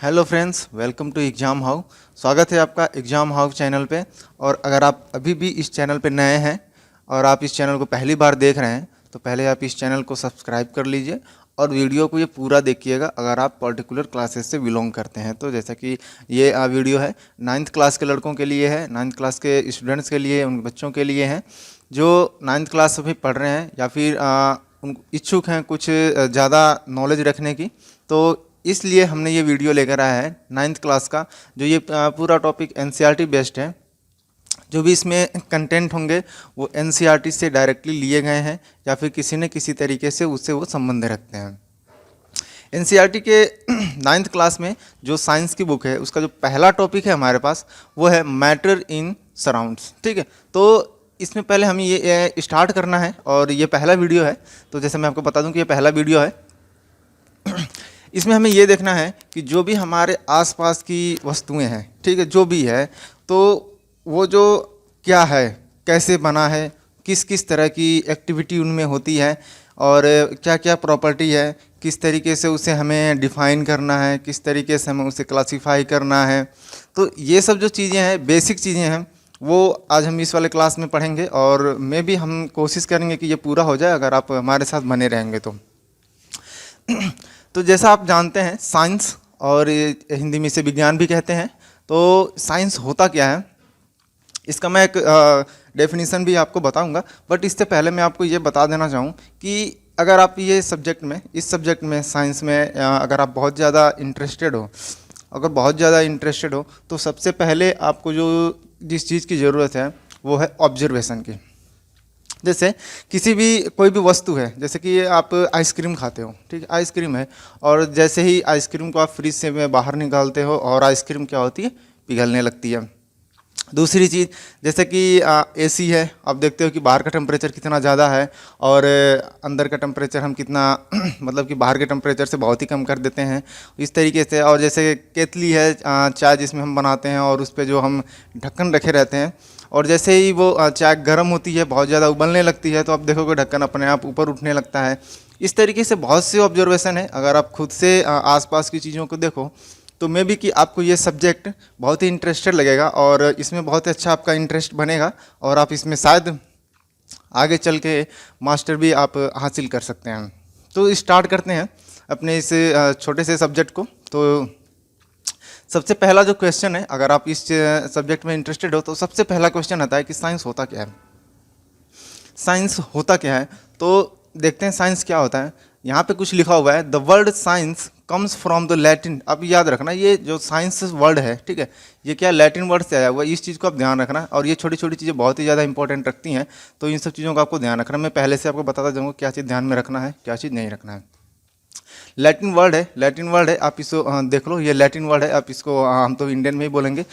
Hello friends, welcome to exam how. स्वागत है आपका एग्ज़ाम हाउ चैनल पे। और अगर आप अभी भी इस चैनल पे नए हैं और आप इस चैनल को पहली बार देख रहे हैं तो पहले आप इस चैनल को सब्सक्राइब कर लीजिए और वीडियो को ये पूरा देखिएगा अगर आप पर्टिकुलर क्लासेस से बिलोंग करते हैं। तो जैसा कि ये वीडियो है 9th क्लास के लड़कों के लिए है, 9th क्लास के स्टूडेंट्स के लिए, उन बच्चों के लिए हैं जो 9th क्लास अभी पढ़ रहे हैं या फिर उन इच्छुक हैं कुछ ज़्यादा नॉलेज रखने की। तो इसलिए हमने ये वीडियो लेकर आया है 9th क्लास का, जो ये पूरा टॉपिक एनसीईआरटी बेस्ड है। जो भी इसमें कंटेंट होंगे वो एनसीईआरटी से डायरेक्टली लिए गए हैं या फिर किसी न किसी तरीके से उससे वो संबंध रखते हैं। एनसीईआरटी के 9th क्लास में जो साइंस की बुक है उसका जो पहला टॉपिक है हमारे पास वो है मैटर इन सराउंड्स। ठीक है, तो इसमें पहले हमें ये स्टार्ट करना है और ये पहला वीडियो है। तो जैसे मैं आपको बता दूं कि ये पहला वीडियो है। इसमें हमें ये देखना है कि जो भी हमारे आसपास की वस्तुएं हैं, ठीक है, जो भी है तो वो जो क्या है, कैसे बना है, किस किस तरह की एक्टिविटी उनमें होती है और क्या क्या प्रॉपर्टी है, किस तरीके से उसे हमें डिफ़ाइन करना है, किस तरीके से हमें उसे क्लासीफाई करना है। तो ये सब जो चीज़ें हैं, बेसिक चीज़ें हैं, वो आज हम इस वाले क्लास में पढ़ेंगे और मे भी हम कोशिश करेंगे कि ये पूरा हो जाए अगर आप हमारे साथ बने रहेंगे तो। तो जैसा आप जानते हैं साइंस, और हिंदी में इसे विज्ञान भी कहते हैं। तो साइंस होता क्या है इसका मैं एक डेफिनेशन भी आपको बताऊंगा, बट इससे पहले मैं आपको ये बता देना चाहूँ कि अगर आप ये सब्जेक्ट में, इस सब्जेक्ट में, साइंस में अगर आप बहुत ज़्यादा इंटरेस्टेड हो, तो सबसे पहले आपको जो जिस चीज़ की ज़रूरत है वो है ऑब्जर्वेशन की। जैसे किसी भी कोई भी वस्तु है, जैसे कि आप आइसक्रीम खाते हो, ठीक है, आइसक्रीम है, और जैसे ही आइसक्रीम को आप फ्रिज से में बाहर निकालते हो और आइसक्रीम क्या होती है, पिघलने लगती है। दूसरी चीज़ जैसे कि एसी है, आप देखते हो कि बाहर का टेम्परेचर कितना ज़्यादा है और अंदर का टेम्परेचर हम कितना मतलब कि बाहर के टेम्परेचर से बहुत ही कम कर देते हैं इस तरीके से। और जैसे केतली है, चाय जिसमें हम बनाते हैं और उस पर जो हम ढक्कन रखे रहते हैं, और जैसे ही वो चाय गर्म होती है, बहुत ज़्यादा उबलने लगती है, तो आप देखोगे ढक्कन अपने आप ऊपर उठने लगता है। इस तरीके से बहुत से ऑब्जर्वेशन है। अगर आप खुद से आसपास की चीज़ों को देखो तो मे भी कि आपको ये सब्जेक्ट बहुत ही इंटरेस्टेड लगेगा और इसमें बहुत ही अच्छा आपका इंटरेस्ट बनेगा और आप इसमें शायद आगे चल के मास्टर भी आप हासिल कर सकते हैं। तो स्टार्ट करते हैं अपने इस छोटे से सब्जेक्ट को। तो सबसे पहला जो क्वेश्चन है, अगर आप इस सब्जेक्ट में इंटरेस्टेड हो तो सबसे पहला क्वेश्चन आता है कि साइंस होता क्या है। साइंस होता क्या है, तो देखते हैं साइंस क्या होता है। यहाँ पे कुछ लिखा हुआ है, the word science comes from the Latin. अब याद रखना ये जो साइंस वर्ड है, ठीक है, ये क्या लैटिन वर्ड से आया हुआ है, इस चीज़ को आप ध्यान रखना। और ये छोटी छोटी चीज़ें बहुत ही ज़्यादा इंपॉर्टेंट रखती हैं, तो इन सब चीज़ों का आपको ध्यान रखना। मैं पहले से आपको बताता जाऊँगा क्या चीज़ ध्यान में रखना है, क्या चीज़ नहीं रखना है। लैटिन वर्ड है, लैटिन वर्ड है, आप इसको देख लो, ये लैटिन वर्ड है। आप इसको हम तो इंडियन में ही बोलेंगे,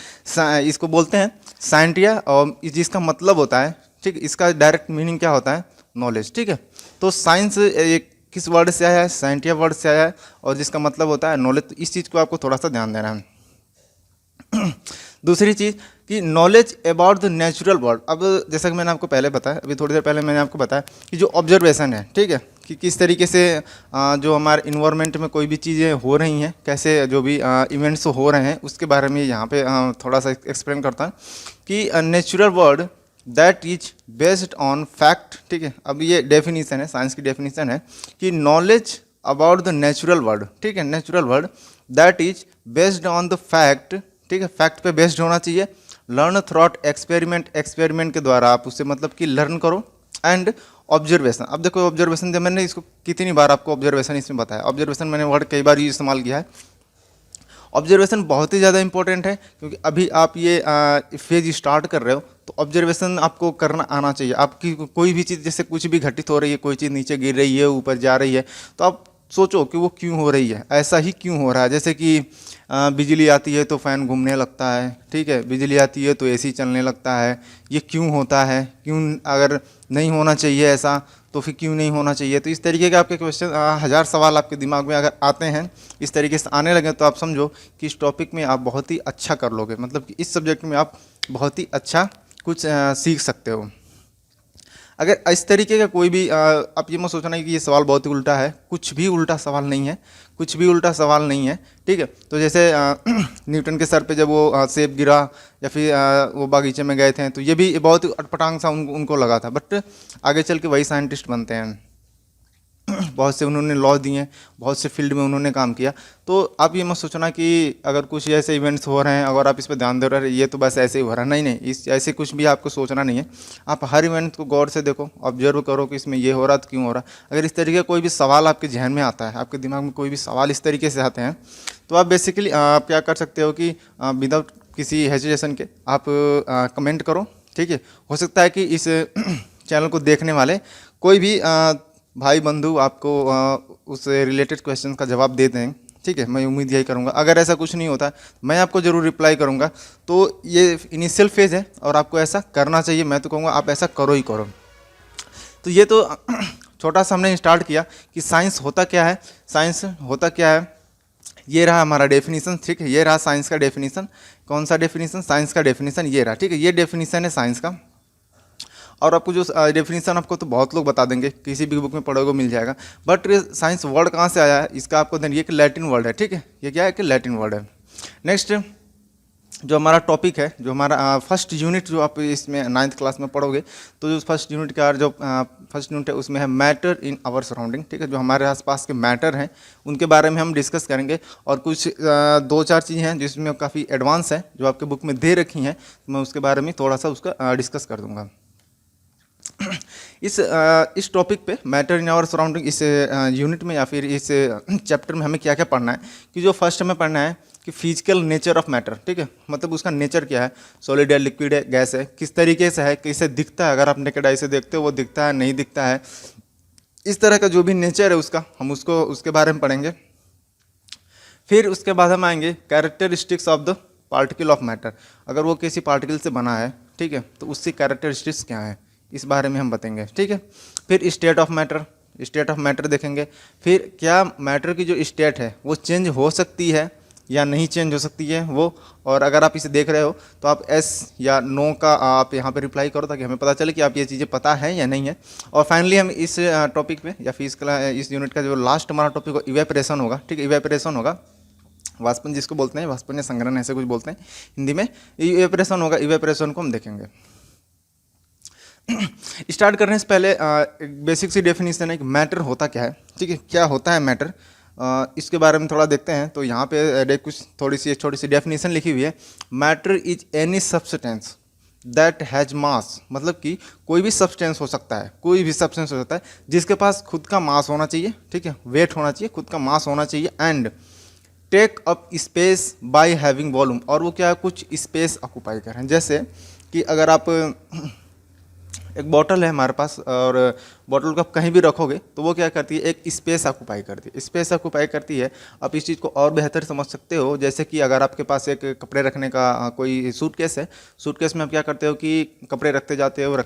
इसको बोलते हैं साइंटिया, और जिसका मतलब होता है, ठीक, इसका डायरेक्ट मीनिंग क्या होता है, नॉलेज। ठीक है, तो साइंस एक किस वर्ड से आया है, साइंटिया वर्ड से आया है, और जिसका मतलब होता है नॉलेज। तो इस चीज़ को आपको थोड़ा सा ध्यान देना है। दूसरी चीज़ कि knowledge about the natural world. अब जैसा कि मैंने आपको पहले बताया, अभी थोड़ी देर पहले मैंने आपको बताया कि जो ऑब्जर्वेशन है, ठीक है, कि किस तरीके से जो हमारे इन्वायरमेंट में कोई भी चीज़ें हो रही हैं, कैसे जो भी इवेंट्स हो रहे हैं, उसके बारे में यहाँ पे थोड़ा सा एक्सप्लेन करता हूँ कि natural world that is based on fact. ठीक है, अब ये डेफिनेशन है, साइंस की डेफिनेशन है कि knowledge about the natural world, ठीक है, natural world that is based on the fact, ठीक है, फैक्ट पे बेस्ड होना चाहिए। लर्न थ्रॉट एक्सपेरिमेंट, एक्सपेरिमेंट के द्वारा आप उससे मतलब कि लर्न करो। एंड ऑब्जर्वेशन, अब देखो ऑब्जर्वेशन, जब मैंने इसको कितनी बार आपको ऑब्जर्वेशन इसमें बताया, ऑब्जर्वेशन मैंने वर्ड कई बार यूज इस्तेमाल किया है। ऑब्जर्वेशन बहुत ही ज़्यादा इंपॉर्टेंट है क्योंकि अभी आप ये फेज स्टार्ट कर रहे हो, तो ऑब्जर्वेशन आपको करना आना चाहिए। आपकी कोई भी चीज़, जैसे कुछ भी घटित हो रही है, कोई चीज़ नीचे गिर रही है, ऊपर जा रही है, तो आप सोचो कि वो क्यों हो रही है, ऐसा ही क्यों हो रहा है। जैसे कि बिजली आती है तो फ़ैन घूमने लगता है, ठीक है, बिजली आती है तो एसी चलने लगता है, ये क्यों होता है, क्यों, अगर नहीं होना चाहिए ऐसा तो फिर क्यों नहीं होना चाहिए। तो इस तरीके के आपके क्वेश्चन, हज़ार सवाल आपके दिमाग में अगर आते हैं, इस तरीके से आने लगे, तो आप समझो कि इस टॉपिक में आप बहुत ही अच्छा कर लोगे, मतलब कि इस सब्जेक्ट में आप बहुत ही अच्छा कुछ सीख सकते हो। अगर इस तरीके का कोई भी आप ये मत सोचना कि ये सवाल बहुत ही उल्टा है, कुछ भी उल्टा सवाल नहीं है, कुछ भी उल्टा सवाल नहीं है, ठीक है। तो जैसे न्यूटन के सर पे जब वो सेब गिरा, या फिर वो बागीचे में गए थे, तो ये भी बहुत ही अटपटांग सा उनको लगा था, बट आगे चल के वही साइंटिस्ट बनते हैं। बहुत से उन्होंने लॉ दिए, बहुत से फील्ड में उन्होंने काम किया। तो आप ये मत सोचना कि अगर कुछ ऐसे इवेंट्स हो रहे हैं, अगर आप इस पर ध्यान दे रहे हैं, ये तो बस ऐसे ही हो रहा है, नहीं नहीं, इस ऐसे कुछ भी आपको सोचना नहीं है। आप हर इवेंट को गौर से देखो, ऑब्जर्व करो कि इसमें ये हो रहा तो क्यों हो रहा। अगर इस तरीके का कोई भी सवाल आपके जहन में आता है, आपके दिमाग में कोई भी सवाल इस तरीके से आते हैं, तो आप बेसिकली आप क्या कर सकते हो कि विदाउट किसी हेजिटेशन के आप कमेंट करो, ठीक है। हो सकता है कि इस चैनल को देखने वाले कोई भी भाई बंधु आपको उस रिलेटेड क्वेश्चन का जवाब दे दें, ठीक है। मैं उम्मीद यही करूंगा। अगर ऐसा कुछ नहीं होता, मैं आपको ज़रूर रिप्लाई करूंगा। तो ये इनिशियल फेज़ है और आपको ऐसा करना चाहिए। मैं तो कहूँगा आप ऐसा करो ही करो। तो ये तो छोटा सा हमने स्टार्ट किया कि साइंस होता क्या है, साइंस होता क्या है। ये रहा हमारा डेफिनेशन, ठीक है। ये रहा साइंस का डेफिनेशन। कौन सा डेफिनेशन? साइंस का डेफिनेशन ये रहा, ठीक है। ये डेफिनेशन है साइंस का। और आपको जो डेफिनेशन आपको तो बहुत लोग बता देंगे, किसी भी बुक में पढ़ोगे मिल जाएगा। बट साइंस वर्ड कहाँ से आया है, इसका आपको ध्यान, ये कि लैटिन वर्ड है, ठीक है। ये क्या है कि लैटिन वर्ड है। नेक्स्ट जो हमारा टॉपिक है, जो हमारा फर्स्ट यूनिट जो आप इसमें 9th क्लास में पढ़ोगे, तो जो फर्स्ट यूनिट का जो फर्स्ट यूनिट है उसमें है मैटर इन आवर सराउंडिंग, ठीक है। जो हमारे आसपास के मैटर हैं उनके बारे में हम डिस्कस करेंगे। और कुछ 2-4 चीज़ें हैं जिसमें काफ़ी एडवांस है, जो आपके बुक में दे रखी हैं, तो मैं उसके बारे में थोड़ा सा उसका डिस्कस कर दूँगा। इस टॉपिक पे मैटर इन आवर सराउंडिंग, इस यूनिट में या फिर इस चैप्टर में हमें क्या क्या पढ़ना है, कि जो फर्स्ट हमें पढ़ना है कि फिजिकल नेचर ऑफ मैटर, ठीक है। मतलब उसका नेचर क्या है, सॉलिड है, लिक्विड है, गैस है, किस तरीके से है, कैसे दिखता है, अगर आप नेकेड आई से देखते हो वो दिखता है, नहीं दिखता है, इस तरह का जो भी नेचर है उसका, हम उसके बारे में पढ़ेंगे। फिर उसके बाद हम आएंगे characteristics of the particle of matter. अगर वो किसी पार्टिकल से बना है, ठीक है, तो उसकी कैरेक्टरिस्टिक्स क्या है, इस बारे में हम बताएंगे, ठीक है। फिर state of matter, state of matter देखेंगे। फिर क्या मैटर की जो स्टेट है वो चेंज हो सकती है या नहीं चेंज हो सकती है वो। और अगर आप इसे देख रहे हो तो आप एस या नो का आप यहाँ पे रिप्लाई करो, ताकि हमें पता चले कि आप ये चीज़ें पता है या नहीं है। और फाइनली हम इस टॉपिक पे या फिर इस यूनिट का जो लास्ट हमारा टॉपिक हो, इवेपरेशन होगा, ठीक है। इवेपरेशन होगा, वाष्पन जिसको बोलते हैं, वाष्पन या संग्रहण ऐसे कुछ बोलते हैं हिंदी में। इवेपरेशन होगा, इवेपरेशन को हम देखेंगे। स्टार्ट करने से पहले एक बेसिक सी डेफिनेशन है कि मैटर होता क्या है, ठीक है। क्या होता है मैटर, इसके बारे में थोड़ा देखते हैं। तो यहाँ पे कुछ छोटी सी डेफिनेशन लिखी हुई है। Matter is any substance that has मास, मतलब कि कोई भी सब्सटेंस हो सकता है, कोई भी सब्सटेंस हो सकता है जिसके पास खुद का मास होना चाहिए, ठीक है, वेट होना चाहिए, खुद का मास होना चाहिए, and take up space by having volume, और वो क्या है, कुछ स्पेस ऑक्यूपाई करें। जैसे कि अगर आप एक बॉटल है हमारे पास, और बॉटल को आप कहीं भी रखोगे तो वो क्या करती है, एक स्पेस ऑक्यूपाई करती है, स्पेस ऑक्यूपाई करती है। आप इस चीज़ को और बेहतर समझ सकते हो, जैसे कि अगर आपके पास एक कपड़े रखने का कोई सूटकेस है, सूटकेस में आप क्या करते हो कि कपड़े रखते जाते हो,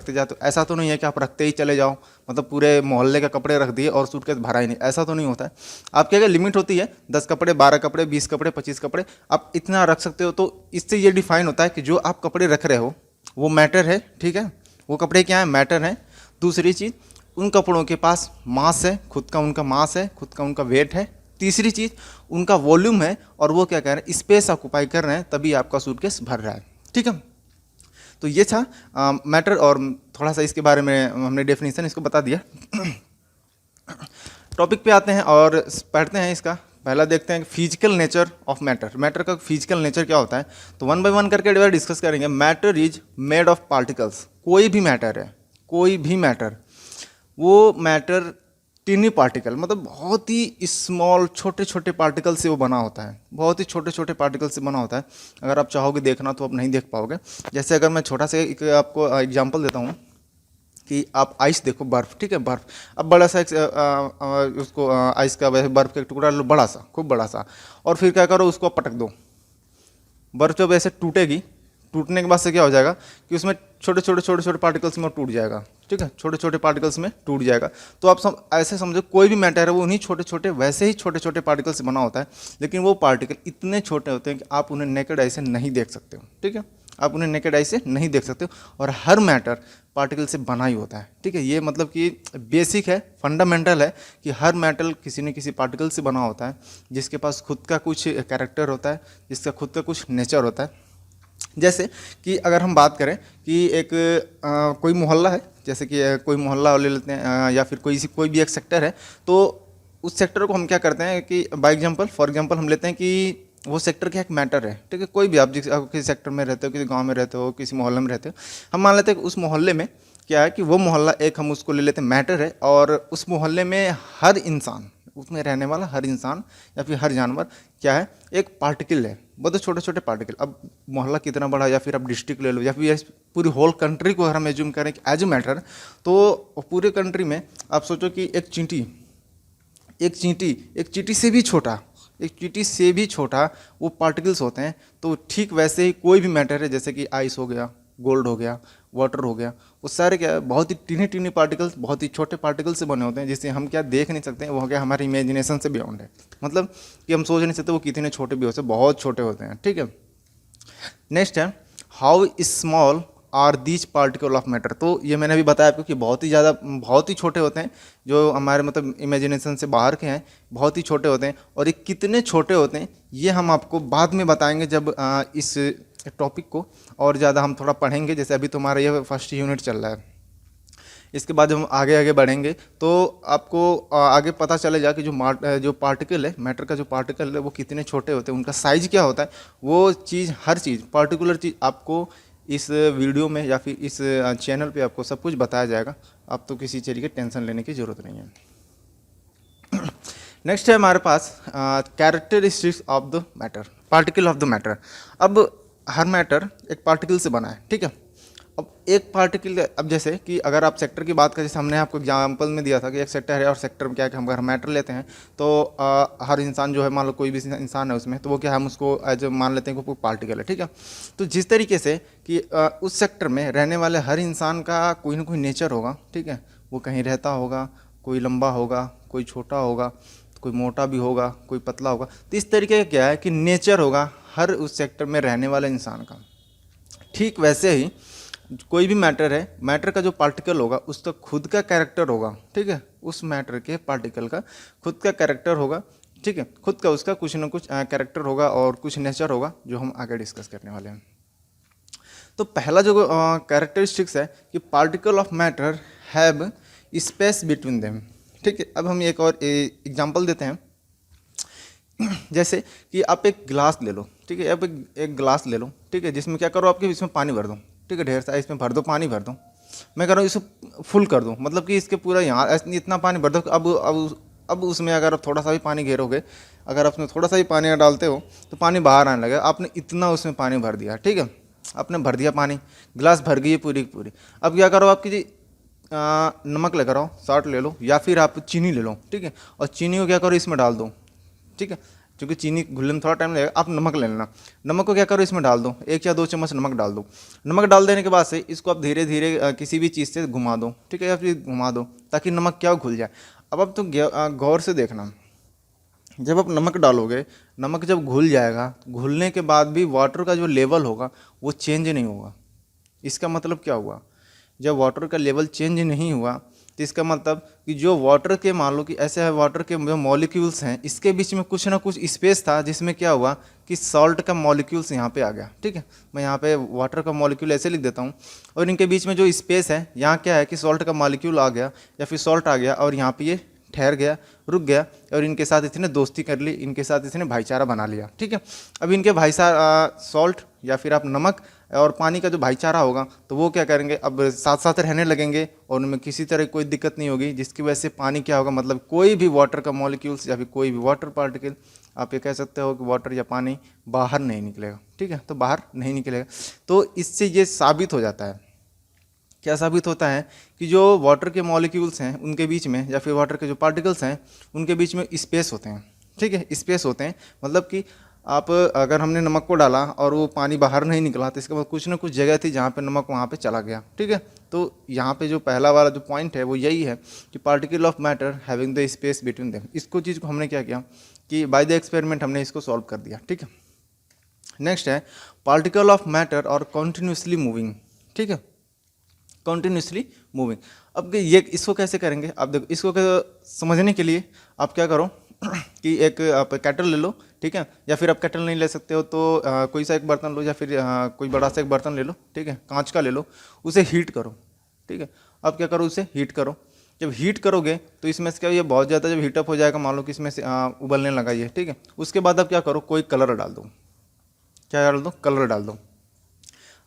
ऐसा तो नहीं है कि आप रखते ही चले जाओ, मतलब पूरे मोहल्ले का कपड़े रख दिए और सूटकेस भरा ही नहीं, ऐसा तो नहीं होता है। आप क्या लिमिट होती है, 10 कपड़े, 12 कपड़े, 20 कपड़े, 25 कपड़े, आप इतना रख सकते हो। तो इससे ये डिफाइन होता है कि जो आप कपड़े रख रहे हो वो मैटर है, ठीक है, वो कपड़े क्या है, मैटर है। दूसरी चीज़, उन कपड़ों के पास मास है, खुद का उनका मास है, खुद का उनका वेट है। तीसरी चीज़, उनका वॉल्यूम है, और वो क्या कह रहे हैं, स्पेस ऑक्यूपाई कर रहे हैं, तभी आपका सूटकेस भर रहा है, ठीक है। तो ये था मैटर, और थोड़ा सा इसके बारे में हमने डेफिनेशन इसको बता दिया। टॉपिक पे आते हैं और पढ़ते हैं इसका। पहला देखते हैं physical nature of matter. Matter का फिजिकल नेचर क्या होता है, तो 1 बाय 1 करके डिस्कस करेंगे। Matter is made of particles, कोई भी मैटर है, कोई भी मैटर, वो मैटर टीनी पार्टिकल, मतलब बहुत ही स्मॉल, छोटे छोटे पार्टिकल से वो बना होता है, बहुत ही छोटे छोटे पार्टिकल से बना होता है। अगर आप चाहोगे देखना तो आप नहीं देख पाओगे। जैसे अगर मैं छोटा सा एक आपको एग्जांपल देता हूँ कि आप आइस देखो, बर्फ़, ठीक है, बर्फ़। अब बड़ा सा उसको आइस का वैसे बर्फ़ का एक टुकड़ा लो, बड़ा सा, खूब बड़ा सा, और फिर क्या करो, उसको पटक दो। बर्फ़ जब ऐसे टूटेगी टूटने के बाद से क्या हो जाएगा कि उसमें छोटे छोटे पार्टिकल्स में टूट जाएगा, ठीक है, छोटे छोटे पार्टिकल्स में टूट जाएगा। तो आप ऐसे समझो कोई भी मैटर है वो उन्हीं छोटे छोटे वैसे ही छोटे छोटे पार्टिकल से बना होता है, लेकिन वो पार्टिकल इतने छोटे होते हैं कि आप उन्हें नेकेड आई से नहीं देख सकते हो, ठीक है, आप उन्हें नेकेड आई से नहीं देख सकते हो। और हर मैटर पार्टिकल से बना ही होता है, ठीक है, ये मतलब कि बेसिक है, फंडामेंटल है कि हर मैटर किसी न किसी पार्टिकल से बना होता है, जिसके पास खुद का कुछ कैरेक्टर होता है, जिसका खुद का कुछ नेचर होता है। जैसे कि अगर हम बात करें कि एक कोई मोहल्ला है, जैसे कि कोई मोहल्ला ले लेते हैं या फिर कोई भी एक सेक्टर है, तो उस सेक्टर को हम क्या करते हैं कि फॉर एग्जांपल हम लेते हैं कि वो सेक्टर का एक मैटर है, ठीक है, कोई भी आप किसी सेक्टर में रहते हो, किसी गांव में रहते हो, किसी मोहल्ले में रहते हो, हम मान लेते हैं कि उस मोहल्ले में क्या है कि वो मोहल्ला एक हम उसको ले लेते हैं मैटर है, और उस मोहल्ले में हर इंसान, उसमें रहने वाला हर इंसान या फिर हर जानवर क्या है, एक पार्टिकल है, बहुत छोटे छोटे पार्टिकल। अब मोहल्ला कितना बड़ा, या फिर आप डिस्ट्रिक्ट ले लो, या फिर पूरी होल कंट्री को अगर हम एज्यूम करें कि एज ए मैटर, तो पूरे कंट्री में आप सोचो कि एक चींटी से भी छोटा, एक चींटी से भी छोटा वो पार्टिकल्स होते हैं। तो ठीक वैसे ही कोई भी मैटर है, जैसे कि आइस हो गया, गोल्ड हो गया, वाटर हो गया, वो सारे क्या है, बहुत ही टीनी पार्टिकल्स, बहुत ही छोटे पार्टिकल्स से बने होते हैं, जिसे हम क्या देख नहीं सकते हैं, वो क्या हमारी इमेजिनेशन से बियॉन्ड है, मतलब कि हम सोच नहीं सकते वो कितने छोटे भी हो सकते, बहुत छोटे होते हैं, ठीक है। नेक्स्ट है how small are these particle of matter. तो ये मैंने अभी बताया आपको कि बहुत ही छोटे होते हैं, जो हमारे मतलब इमेजिनेशन से बाहर के हैं, बहुत ही छोटे होते हैं। और ये कितने छोटे होते हैं ये हम आपको बाद में बताएंगे, जब इस टॉपिक को और ज़्यादा हम थोड़ा पढ़ेंगे। जैसे अभी तुम्हारा ये फर्स्ट यूनिट चल रहा है, इसके बाद जब हम आगे बढ़ेंगे तो आपको आगे पता चलेगा कि जो पार्टिकल है, मैटर का जो पार्टिकल है वो कितने छोटे होते हैं, उनका साइज क्या होता है, वो चीज़, हर चीज़, पर्टिकुलर चीज़ आपको इस वीडियो में या फिर इस चैनल पे आपको सब कुछ बताया जाएगा। आप तो किसी चीज़ की टेंशन लेने की ज़रूरत नहीं है। नेक्स्ट है हमारे पास characteristics of the matter, particle of the matter. अब हर मैटर एक पार्टिकल से बना है, ठीक है। अब एक पार्टिकल, अब जैसे कि अगर आप सेक्टर की बात करें, जैसे हमने आपको एग्जांपल में दिया था कि एक सेक्टर है और सेक्टर में क्या है कि हम अगर मैटर लेते हैं तो हर इंसान जो है, मान लो कोई भी इंसान है उसमें, तो वो क्या है, हम उसको एज मान लेते हैं कि वो पार्टिकल है, ठीक है। तो जिस तरीके से कि उस सेक्टर में रहने वाले हर इंसान का कोई ना कोई नेचर होगा, ठीक है, वो कहीं रहता होगा, कोई लंबा होगा, कोई छोटा होगा, कोई मोटा भी होगा, कोई पतला होगा। तो इस तरीके का क्या है कि नेचर होगा हर उस सेक्टर में रहने वाले इंसान का। ठीक वैसे ही कोई भी मैटर है, मैटर का जो पार्टिकल होगा उसका खुद का कैरेक्टर होगा, ठीक है, उस मैटर के पार्टिकल का खुद का कैरेक्टर होगा, ठीक है, खुद का उसका कुछ ना कुछ कैरेक्टर होगा और कुछ नेचर होगा, जो हम आगे डिस्कस करने वाले हैं। तो पहला जो कैरेक्टरिस्टिक्स है कि particle of matter have space between them, ठीक है। अब हम एक और एग्जांपल देते हैं। जैसे कि आप एक गिलास ले लो, ठीक है, आप एक गिलास ले लो, ठीक है, जिसमें क्या करो, आपके इसमें पानी भर दो, ठीक है, ढेर सारा इसमें भर दो, पानी भर दो। मैं कह रहा हूँ इसे फुल कर दो, मतलब कि इसके पूरा यहाँ इतना पानी भर दो। अब उसमें अगर आप थोड़ा सा भी पानी घेरोगे, अगर आप उसमें थोड़ा सा भी पानी डालते हो तो पानी बाहर आने लगेगा। आपने इतना उसमें पानी भर दिया, ठीक है, आपने भर दिया पानी, गिलास भर गई है पूरी की पूरी। अब क्या करो, आपकी नमक लेकर आओ, साल्ट ले लो, या फिर आप चीनी ले लो, ठीक है, और चीनी को क्या करो, इसमें डाल दो, ठीक है, क्योंकि चीनी घुलने में थोड़ा टाइम लगेगा। आप नमक ले लेना, नमक को क्या करो, इसमें डाल दो, 1 या 2 चम्मच नमक डाल दो। नमक डाल देने के बाद से इसको आप धीरे धीरे किसी भी चीज़ से घुमा दो, ठीक है, या फिर घुमा दो ताकि नमक क्या घुल जाए। अब तो गौर से देखना, जब आप नमक डालोगे, नमक जब घुल जाएगा, घुलने के बाद भी वाटर का जो लेवल होगा वो चेंज नहीं होगा। इसका मतलब क्या हुआ, जब वाटर का लेवल चेंज नहीं हुआ तो इसका मतलब कि जो वाटर के, मान लो कि ऐसे है, वाटर के जो मॉलिक्यूल्स हैं इसके बीच में कुछ ना कुछ स्पेस था, जिसमें क्या हुआ कि सॉल्ट का मॉलिक्यूल्स यहाँ पे आ गया, ठीक है। मैं यहाँ पे वाटर का मॉलिक्यूल ऐसे लिख देता हूँ, और इनके बीच में जो स्पेस है, यहाँ क्या है कि सॉल्ट का मॉलिक्यूल आ गया या फिर सॉल्ट आ गया, और यहाँ पे ये ठहर गया, रुक गया, और इनके साथ इसने दोस्ती कर ली, इनके साथ इसने भाईचारा बना लिया, ठीक है। अब इनके सॉल्ट या फिर आप नमक और पानी का जो भाईचारा होगा, तो वो क्या करेंगे, अब साथ साथ रहने लगेंगे और उनमें किसी तरह कोई दिक्कत नहीं होगी, जिसकी वजह से पानी क्या होगा, मतलब कोई भी वाटर का मॉलिक्यूल्स या फिर कोई भी वाटर पार्टिकल, आप ये कह सकते हो कि वाटर या पानी बाहर नहीं निकलेगा, ठीक है, तो बाहर नहीं निकलेगा। तो इससे ये साबित हो जाता है, क्या साबित होता है कि जो वाटर के मॉलिक्यूल्स हैं उनके बीच में, या फिर वाटर के जो पार्टिकल्स हैं उनके बीच में स्पेस होते हैं, ठीक है, स्पेस होते हैं, मतलब कि आप अगर हमने नमक को डाला और वो पानी बाहर नहीं निकला तो इसके बाद कुछ ना कुछ जगह थी जहाँ पे नमक वहाँ पे चला गया, ठीक है। तो यहाँ पे जो पहला वाला जो पॉइंट है वो यही है कि particle of matter having the space between them, इसको चीज़ को हमने क्या किया कि बाय द एक्सपेरिमेंट हमने इसको सॉल्व कर दिया, ठीक है। नेक्स्ट है पार्टिकल ऑफ मैटर और कॉन्टिन्यूसली मूविंग, ठीक है, कॉन्टिन्यूसली मूविंग। अब ये इसको कैसे करेंगे, आप देखो इसको समझने के लिए आप क्या करो कि एक आप केटल ले लो, ठीक है, या फिर आप केटल नहीं ले सकते हो तो कोई सा एक बर्तन लो, या फिर कोई बड़ा सा एक बर्तन ले लो, ठीक है, कांच का ले लो, उसे हीट करो, ठीक है। अब क्या करो, उसे हीट करो। जब हीट करोगे तो इसमें से क्या, ये बहुत ज़्यादा जब हीटअप हो जाएगा, मान लो कि इसमें से उबलने लगा ये, ठीक है। उसके बाद आप क्या करो, कोई कलर डाल दो, क्या डाल दो, कलर डाल दो।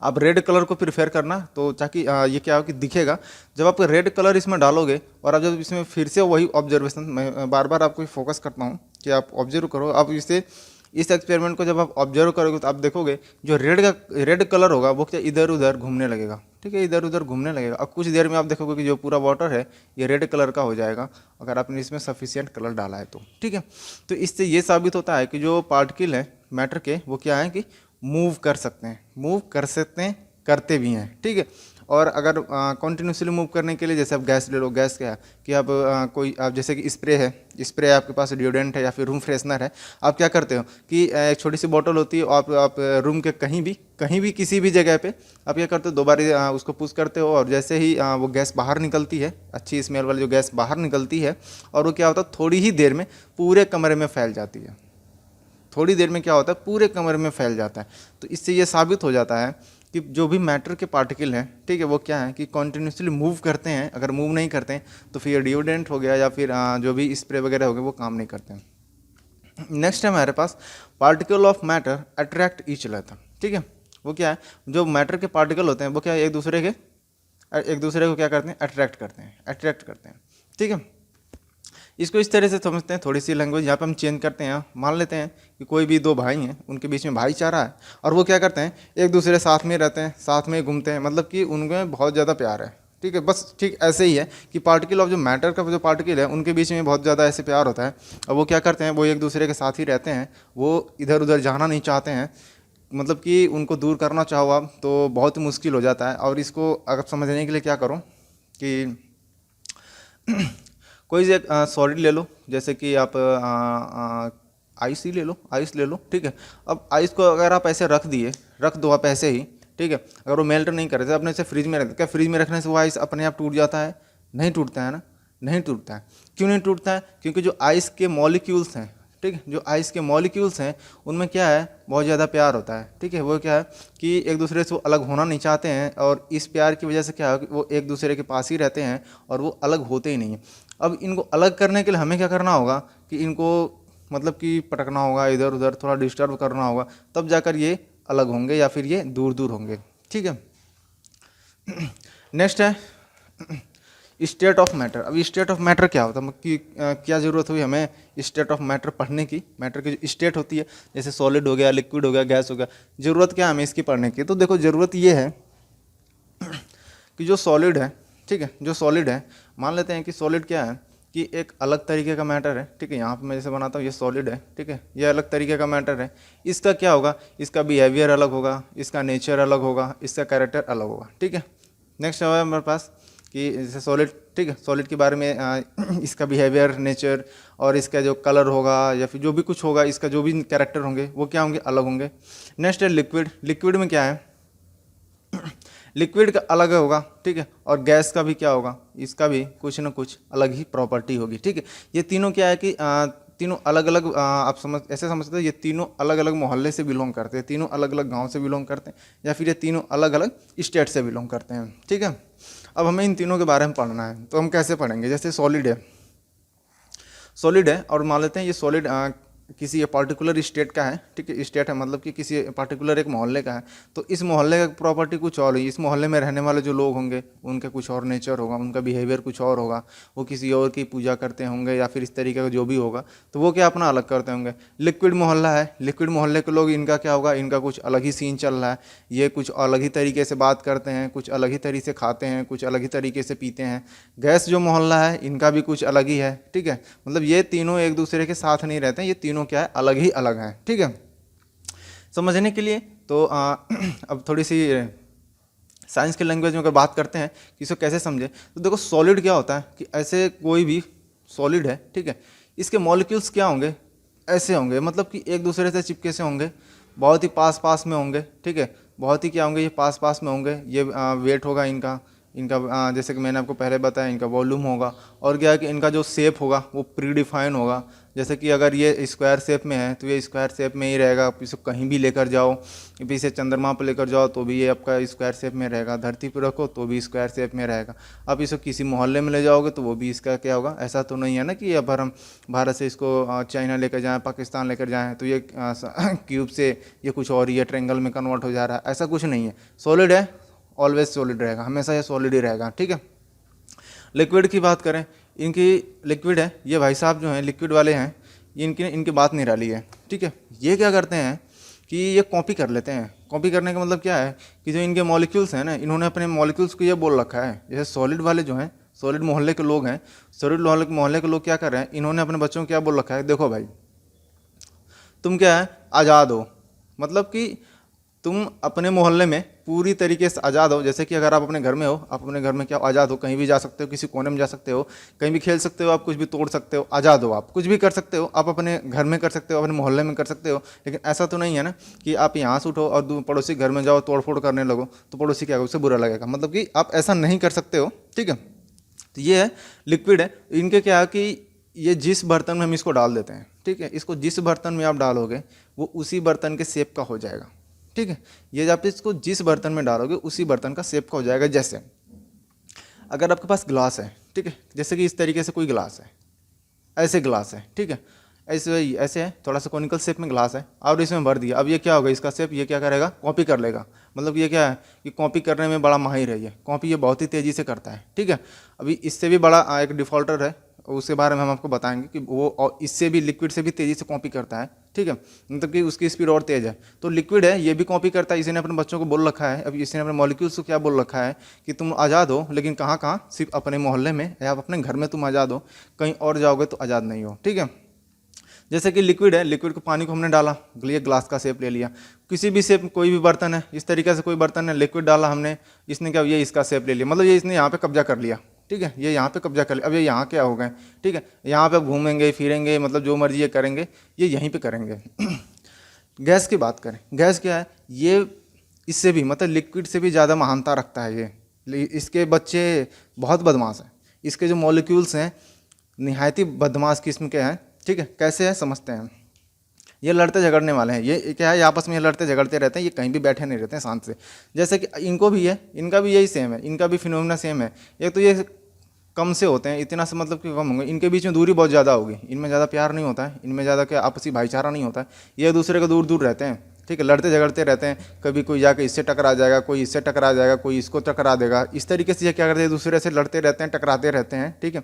आप रेड कलर को प्रिफेयर करना, तो ताकि ये क्या हो कि दिखेगा। जब आप रेड कलर इसमें डालोगे और आप जब इसमें फिर से वही ऑब्जर्वेशन, मैं बार बार आपको फोकस करता हूँ कि आप ऑब्जर्व करो। आप इस एक्सपेरिमेंट को जब आप ऑब्जर्व करोगे तो आप देखोगे जो रेड कलर होगा वो क्या इधर उधर घूमने लगेगा, ठीक है, इधर उधर घूमने लगेगा। अब कुछ देर में आप देखोगे कि जो पूरा वाटर है ये रेड कलर का हो जाएगा, अगर आपने इसमें सफिशिएंट कलर डाला है तो, ठीक है। तो इससे ये साबित होता है कि जो पार्टिकल है मैटर के वो क्या है कि मूव कर सकते हैं, मूव कर सकते हैं, करते भी हैं, ठीक है। और अगर कॉन्टिन्यूसली मूव करने के लिए, जैसे आप गैस ले लो, गैस क्या है कि आप कोई आप जैसे कि स्प्रे है, स्प्रे आपके पास डिओडेंट है या फिर रूम फ्रेशनर है, आप क्या करते हो कि एक छोटी सी बोतल होती है और आप रूम के कहीं भी किसी भी जगह पे आप क्या करते हो, 2 बार उसको पुश करते हो और जैसे ही वो गैस बाहर निकलती है, अच्छी स्मेल वाली जो गैस बाहर निकलती है, और वो क्या होता है थोड़ी ही देर में पूरे कमरे में फैल जाती है, थोड़ी देर में क्या होता है पूरे कमरे में फैल जाता है। तो इससे ये साबित हो जाता है कि जो भी मैटर के पार्टिकल हैं, ठीक है, वो क्या है कि कॉन्टिन्यूसली मूव करते हैं। अगर मूव नहीं करते हैं तो फिर डिओडेंट हो गया या फिर जो भी स्प्रे वगैरह हो गए वो काम नहीं करते हैं। नेक्स्ट है हमारे पास particle of matter attract each other, ठीक है। वो क्या है, जो मैटर के पार्टिकल होते हैं वो क्या है एक दूसरे को क्या करते हैं, अट्रैक्ट करते हैं, ठीक है। इसको इस तरह से समझते हैं, थोड़ी सी लैंग्वेज यहाँ पे हम चेंज करते हैं। मान लेते हैं कि कोई भी 2 भाई हैं, उनके बीच में भाईचारा है और वो क्या करते हैं एक दूसरे साथ में रहते हैं, साथ में घूमते हैं, मतलब कि उनमें बहुत ज़्यादा प्यार है, ठीक है। बस ठीक ऐसे ही है कि पार्टिकल ऑफ जो मैटर का जो पार्टिकल है उनके बीच में बहुत ज़्यादा ऐसे प्यार होता है और वो क्या करते हैं, वो एक दूसरे के साथ ही रहते हैं, वो इधर उधर जाना नहीं चाहते हैं। मतलब कि उनको दूर करना चाहो आप तो बहुत ही मुश्किल हो जाता है। और इसको अगर समझने के लिए क्या करो कि कोई से सॉलिड ले लो, जैसे कि आप आइस ही ले लो, आइस ले लो, ठीक है। अब आइस को अगर आप ऐसे रख दो आप ऐसे ही, ठीक है, अगर वो मेल्ट नहीं करे तो अपने से फ्रिज में रख दो, क्या फ्रिज में रखने से वो आइस अपने आप टूट जाता है? नहीं टूटता है ना, नहीं टूटता है। क्यों नहीं टूटता है? क्योंकि जो आइस के मॉलिक्यूल्स हैं, ठीक है, जो आइस के मॉलिक्यूल्स हैं उनमें क्या है बहुत ज़्यादा प्यार होता है, ठीक है। वो क्या है कि एक दूसरे से वो अलग होना नहीं चाहते हैं और इस प्यार की वजह से क्या है कि वो एक दूसरे के पास ही रहते हैं और वो अलग होते ही नहीं हैं। अब इनको अलग करने के लिए हमें क्या करना होगा कि इनको मतलब कि पटकना होगा, इधर उधर थोड़ा डिस्टर्ब करना होगा, तब जाकर ये अलग होंगे या फिर ये दूर दूर होंगे, ठीक है। नेक्स्ट है स्टेट ऑफ मैटर। अब स्टेट ऑफ मैटर क्या होता है कि क्या ज़रूरत हुई हमें स्टेट ऑफ मैटर पढ़ने की? मैटर की जो स्टेट होती है, जैसे सॉलिड हो गया, लिक्विड हो गया, गैस हो गया, ज़रूरत क्या है हमें इसकी पढ़ने की? तो देखो ज़रूरत ये है कि जो सॉलिड है, ठीक है, जो सॉलिड है, मान लेते हैं कि सॉलिड क्या है कि एक अलग तरीके का मैटर है, ठीक है। यहाँ पे मैं जैसे बनाता हूँ ये सॉलिड है, ठीक है, ये अलग तरीके का मैटर है। इसका क्या होगा, इसका बिहेवियर अलग होगा, इसका नेचर अलग होगा, इसका कैरेक्टर अलग होगा, ठीक है। नेक्स्ट है हमारे पास कि जैसे सॉलिड, ठीक है, सॉलिड के बारे में इसका बिहेवियर, नेचर और इसका जो कलर होगा या फिर जो भी कुछ होगा, इसका जो भी कैरेक्टर होंगे वो क्या होंगे, अलग होंगे। नेक्स्ट है लिक्विड। लिक्विड में क्या है लिक्विड का अलग होगा, ठीक है, और गैस का भी क्या होगा, इसका भी कुछ ना कुछ अलग ही प्रॉपर्टी होगी, ठीक है। ये तीनों क्या है कि तीनों अलग अलग आप ऐसे समझते हो ये तीनों अलग अलग मोहल्ले से बिलोंग करते हैं, तीनों अलग अलग गांव से बिलोंग करते हैं, या फिर ये तीनों अलग अलग स्टेट से बिलोंग करते हैं, ठीक है। अब हमें इन तीनों के बारे में पढ़ना है, तो हम कैसे पढ़ेंगे? जैसे सॉलिड है और मान लेते हैं ये सॉलिड किसी पर्टिकुलर स्टेट का है, ठीक है, स्टेट है मतलब कि किसी पर्टिकुलर एक मोहल्ले का है, तो इस मोहल्ले का प्रॉपर्टी कुछ और है। इस मोहल्ले में रहने वाले जो लोग होंगे उनका कुछ और नेचर होगा, उनका बिहेवियर कुछ और होगा, वो किसी और की पूजा करते होंगे या फिर इस तरीके का जो भी होगा, तो वो क्या अपना अलग करते होंगे। लिक्विड मोहल्ला है, लिक्विड मोहल्ले के लोग, इनका क्या होगा, इनका कुछ अलग ही सीन चल रहा है, ये कुछ अलग ही तरीके से बात करते हैं, कुछ अलग ही तरीके से खाते हैं, कुछ अलग ही तरीके से पीते हैं। गैस जो मोहल्ला है इनका भी कुछ अलग ही है, ठीक है। मतलब ये तीनों एक दूसरे के साथ नहीं रहते हैं, ये तीनों क्या है, अलग ही अलग हैं, ठीक है। समझने के लिए तो अब थोड़ी सी साइंस के लैंग्वेज में अगर बात करते हैं कि इसको कैसे समझे, तो देखो सॉलिड क्या होता है कि ऐसे कोई भी सॉलिड है, ठीक है, इसके मॉलिक्यूल्स क्या होंगे, ऐसे होंगे, मतलब कि एक दूसरे से चिपके से होंगे, बहुत ही पास पास में होंगे, ठीक है, बहुत ही क्या होंगे, ये पास पास में होंगे, ये वेट होगा इनका इनका जैसे कि मैंने आपको पहले बताया, इनका वॉल्यूम होगा, और क्या है कि इनका जो शेप होगा वो प्री डिफाइन होगा। जैसे कि अगर ये स्क्वायर शेप में है तो ये स्क्वायर शेप में ही रहेगा, आप इसे कहीं भी लेकर जाओ, इसे चंद्रमा पर लेकर जाओ तो भी ये आपका स्क्वायर शेप में रहेगा, धरती पर रखो तो भी स्क्वायर शेप में रहेगा। आप इसे किसी मोहल्ले में ले जाओगे तो वो भी इसका क्या होगा, ऐसा तो नहीं है ना कि अगर हम भारत से इसको चाइना लेकर जाएँ, पाकिस्तान लेकर जाएँ तो ये क्यूब से ये कुछ और ही है, ट्रेंगल में कन्वर्ट हो जा रहा है, ऐसा कुछ नहीं है। सॉलिड है, ऑलवेज सॉलिड रहेगा, हमेशा ये सॉलिड ही रहेगा, ठीक है। लिक्विड की बात करें, इनकी लिक्विड है, ये भाई साहब जो हैं लिक्विड वाले हैं, ये इनकी बात निराली है, ठीक है। ये क्या करते हैं कि ये कॉपी कर लेते हैं। कॉपी करने का मतलब क्या है कि जो इनके मॉलिक्यूल्स हैं ना, इन्होंने अपने मॉलिक्यूल्स को ये बोल रखा है, जैसे सॉलिड वाले जो हैं, सॉलिड मोहल्ले के लोग हैं, सॉलिड मोहल्ले के लोग क्या कर रहे हैं, इन्होंने अपने बच्चों को क्या बोल रखा है, देखो भाई तुम क्या है, आज़ाद हो, मतलब कि तुम अपने मोहल्ले में पूरी तरीके से आज़ाद हो। जैसे कि अगर आप अपने घर में हो, आप अपने घर में क्या आज़ाद हो, कहीं भी जा सकते हो, किसी कोने में जा सकते हो, कहीं भी खेल सकते हो, आप कुछ भी तोड़ सकते हो, आज़ाद हो, आप कुछ भी कर सकते हो, आप अपने घर में कर सकते हो, अपने मोहल्ले में कर सकते हो। लेकिन ऐसा तो नहीं है ना कि आप यहाँ से उठो और पड़ोसी घर में जाओ तोड़ फोड़ करने लगो, तो पड़ोसी क्या होगा, उससे बुरा लगेगा, मतलब कि आप ऐसा नहीं कर सकते हो, ठीक है। तो ये है लिक्विड है, इनके क्या है कि ये जिस बर्तन में हम इसको डाल देते हैं, ठीक है, इसको जिस बर्तन में आप डालोगे वो उसी बर्तन के शेप का हो जाएगा, ठीक है। ये आप इसको जिस बर्तन में डालोगे उसी बर्तन का शेप का हो जाएगा। जैसे अगर आपके पास ग्लास है, ठीक है, जैसे कि इस तरीके से कोई ग्लास है, ऐसे ग्लास है, ठीक है, ऐसे है, थोड़ा सा कॉनिकल शेप में ग्लास है, और इसमें भर दिया, अब ये क्या होगा, इसका शेप ये क्या करेगा, कॉपी कर लेगा। मतलब ये क्या है कि कॉपी करने में बड़ा माहिर है, ये कॉपी ये बहुत ही तेज़ी से करता है, ठीक है। अभी इससे भी बड़ा एक डिफ़ॉल्टर है, उसके बारे में हम आपको बताएंगे कि वो और इससे भी लिक्विड से भी तेज़ी से कॉपी करता है, ठीक है, मतलब कि उसकी स्पीड और तेज़ है। तो लिक्विड है, ये भी कॉपी करता है, इसी ने अपने बच्चों को बोल रखा है, अब इसी ने अपने मॉलिक्यूल्स को क्या बोल रखा है कि तुम आज़ाद हो, लेकिन कहाँ कहाँ, सिर्फ अपने मोहल्ले में या अपने घर में तुम आज़ाद हो, कहीं और जाओगे तो आज़ाद नहीं हो, ठीक है। जैसे कि लिक्विड है, लिक्विड को पानी को हमने डाला, ये ग्लास का शेप ले लिया, किसी भी शेप, कोई भी बर्तन है, इस तरीके से कोई बर्तन है, लिक्विड डाला हमने, इसने क्या, ये इसका शेप ले लिया, मतलब ये इसने यहाँ पे कब्जा कर लिया, ठीक है, ये यहाँ पे कब्जा कर लिया। अब ये यहाँ क्या हो गए, ठीक है, यहाँ पे घूमेंगे फिरेंगे, मतलब जो मर्जी ये करेंगे, ये यहीं पे करेंगे। गैस की बात करें, गैस क्या है, ये इससे भी मतलब लिक्विड से भी ज़्यादा महानता रखता है ये, इसके बच्चे बहुत बदमाश हैं, इसके जो मॉलिक्यूल्स हैं निहायती बदमाश किस्म के हैं, ठीक है। कैसे है समझते हैं, ये लड़ते झगड़ने वाले हैं, ये क्या है, आपस में ये लड़ते झगड़ते रहते हैं, ये कहीं भी बैठे नहीं रहते हैं शांत से। जैसे कि इनको भी है, इनका भी यही सेम है, इनका भी फिनोमिना सेम है। एक तो ये कम से होते हैं, इतना से मतलब कि कम होंगे, इनके बीच में दूरी बहुत ज़्यादा होगी, इनमें ज़्यादा प्यार नहीं होता है, इनमें ज़्यादा क्या आपसी भाईचारा नहीं होता है, ये दूसरे को दूर दूर रहते हैं, ठीक है, लड़ते झगड़ते रहते हैं, कभी कोई जाके इससे टकरा जाएगा, कोई इससे टकरा जाएगा, कोई इसको टकरा देगा, इस तरीके से ये क्या करते हैं, दूसरे से लड़ते रहते हैं, टकराते रहते हैं, ठीक है।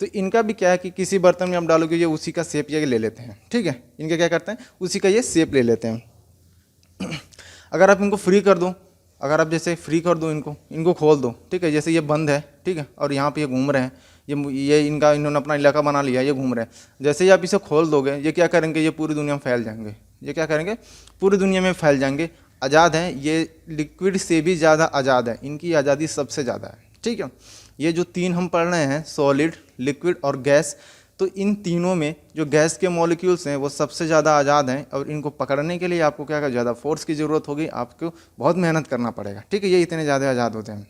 तो इनका भी क्या है कि किसी बर्तन में आप डालोगे ये उसी का शेप ये ले लेते हैं, ठीक है, इनके क्या करते हैं, उसी का ये शेप ले लेते हैं। अगर आप इनको फ्री कर दो, अगर आप जैसे फ्री कर दो, इनको खोल दो, ठीक है, जैसे ये बंद है, ठीक है, और यहाँ पे ये घूम रहे हैं, ये इन्होंने अपना इलाका बना लिया, ये घूम रहे हैं, जैसे ही आप इसे खोल दोगे ये क्या करेंगे, ये पूरी दुनिया में फैल जाएंगे, ये क्या करेंगे, पूरी दुनिया में फैल जाएंगे, आज़ाद हैं, ये लिक्विड से भी ज़्यादा आज़ाद है, इनकी आज़ादी सबसे ज़्यादा है, ठीक है। ये जो तीन हम पढ़ रहे हैं, सॉलिड, लिक्विड और गैस, तो इन तीनों में जो गैस के मॉलिक्यूल्स हैं वो सबसे ज़्यादा आज़ाद हैं, और इनको पकड़ने के लिए आपको क्या कर ज़्यादा फोर्स की ज़रूरत होगी, आपको बहुत मेहनत करना पड़ेगा, ठीक है, ये इतने ज़्यादा आज़ाद होते हैं।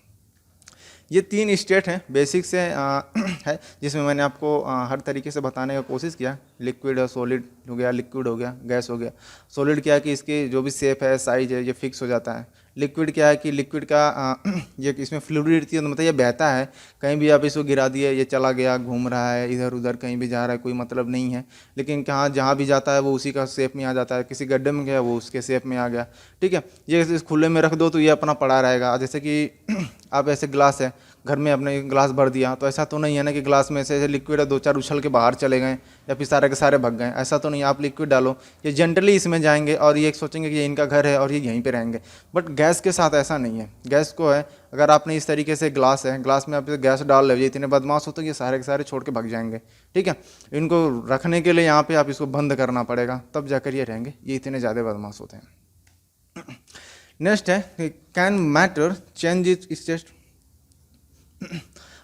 ये तीन स्टेट हैं बेसिक से है, जिसमें मैंने आपको हर तरीके से बताने का कोशिश किया। लिक्विड और सॉलिड हो गया, लिक्विड हो गया, गैस हो गया। सॉलिड क्या है कि इसकी जो भी शेप है, साइज है, ये फिक्स हो जाता है। लिक्विड क्या है कि लिक्विड का ये इसमें फ्लूइडिटी है, तो मतलब ये बहता है, कहीं भी आप इसको गिरा दिए ये चला गया, घूम रहा है इधर उधर, कहीं भी जा रहा है, कोई मतलब नहीं है। लेकिन कहाँ जहाँ भी जाता है वो उसी का शेप में आ जाता है, किसी गड्ढे में गया वो उसके शेप में आ गया, ठीक है। ये इस खुले में रख दो तो ये अपना पड़ा रहेगा। जैसे कि आप ऐसे ग्लास है, घर में अपने ग्लास भर दिया, तो ऐसा तो नहीं है ना कि ग्लास में से लिक्विड है, दो चार उछल के बाहर चले गए या फिर सारे के सारे भग गए, ऐसा तो नहीं। आप लिक्विड डालो, ये जेंटली इसमें जाएंगे और ये सोचेंगे कि ये इनका घर है और ये यहीं पे रहेंगे। बट गैस के साथ ऐसा नहीं है। गैस को है, अगर आपने इस तरीके से ग्लास है, ग्लास में आप गैस डाल रहे हो, ये इतने बदमाश होते हैं, ये सारे के सारे छोड़ के भग जाएंगे, ठीक है। इनको रखने के लिए यहाँ पे आप इसको बंद करना पड़ेगा, तब जाकर ये रहेंगे, ये इतने ज़्यादा बदमाश होते हैं। नेक्स्ट है कि can matter change it's state.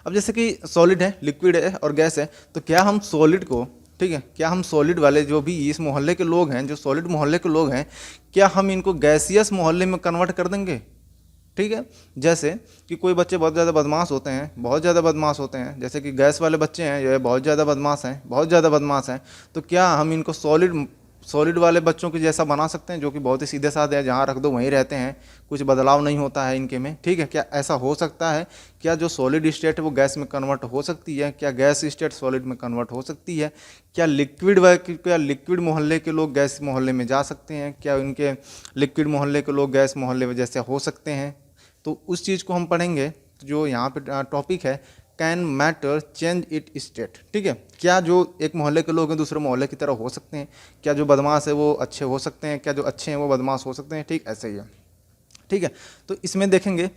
अब जैसे कि सॉलिड है, लिक्विड है और गैस है, तो क्या हम सॉलिड को, ठीक है, क्या हम सॉलिड वाले जो भी इस मोहल्ले के लोग हैं, जो सॉलिड मोहल्ले के लोग हैं, क्या हम इनको गैसियस मोहल्ले में कन्वर्ट कर देंगे? ठीक है, जैसे कि कोई बच्चे बहुत ज़्यादा बदमाश होते हैं, बहुत ज़्यादा बदमाश होते हैं, जैसे कि गैस वाले बच्चे हैं, ये बहुत ज़्यादा बदमाश हैं, बहुत ज़्यादा बदमाश हैं, तो क्या हम इनको सॉलिड वाले बच्चों के जैसा बना सकते हैं, जो कि बहुत ही सीधे साधे हैं, जहाँ रख दो वहीं रहते हैं, कुछ बदलाव नहीं होता है इनके में? ठीक है, क्या ऐसा हो सकता है? क्या जो सॉलिड स्टेट है वो गैस में कन्वर्ट हो सकती है? क्या गैस स्टेट सॉलिड में कन्वर्ट हो सकती है? क्या लिक्विड मोहल्ले के लोग गैस मोहल्ले में जा सकते हैं? क्या उनके लिक्विड मोहल्ले के लोग गैस मोहल्ले में जैसे हो सकते हैं? तो उस चीज़ को हम पढ़ेंगे। जो यहाँ पे टॉपिक है, can matter change it state. ठीक है, क्या जो एक मोहल्ले के लोग हैं दूसरे मोहल्ले की तरह हो सकते हैं? क्या जो बदमाश है वो अच्छे हो सकते हैं? क्या जो अच्छे हैं वो बदमाश हो सकते हैं? ठीक ऐसे ही है। ठीक है, तो इसमें देखेंगे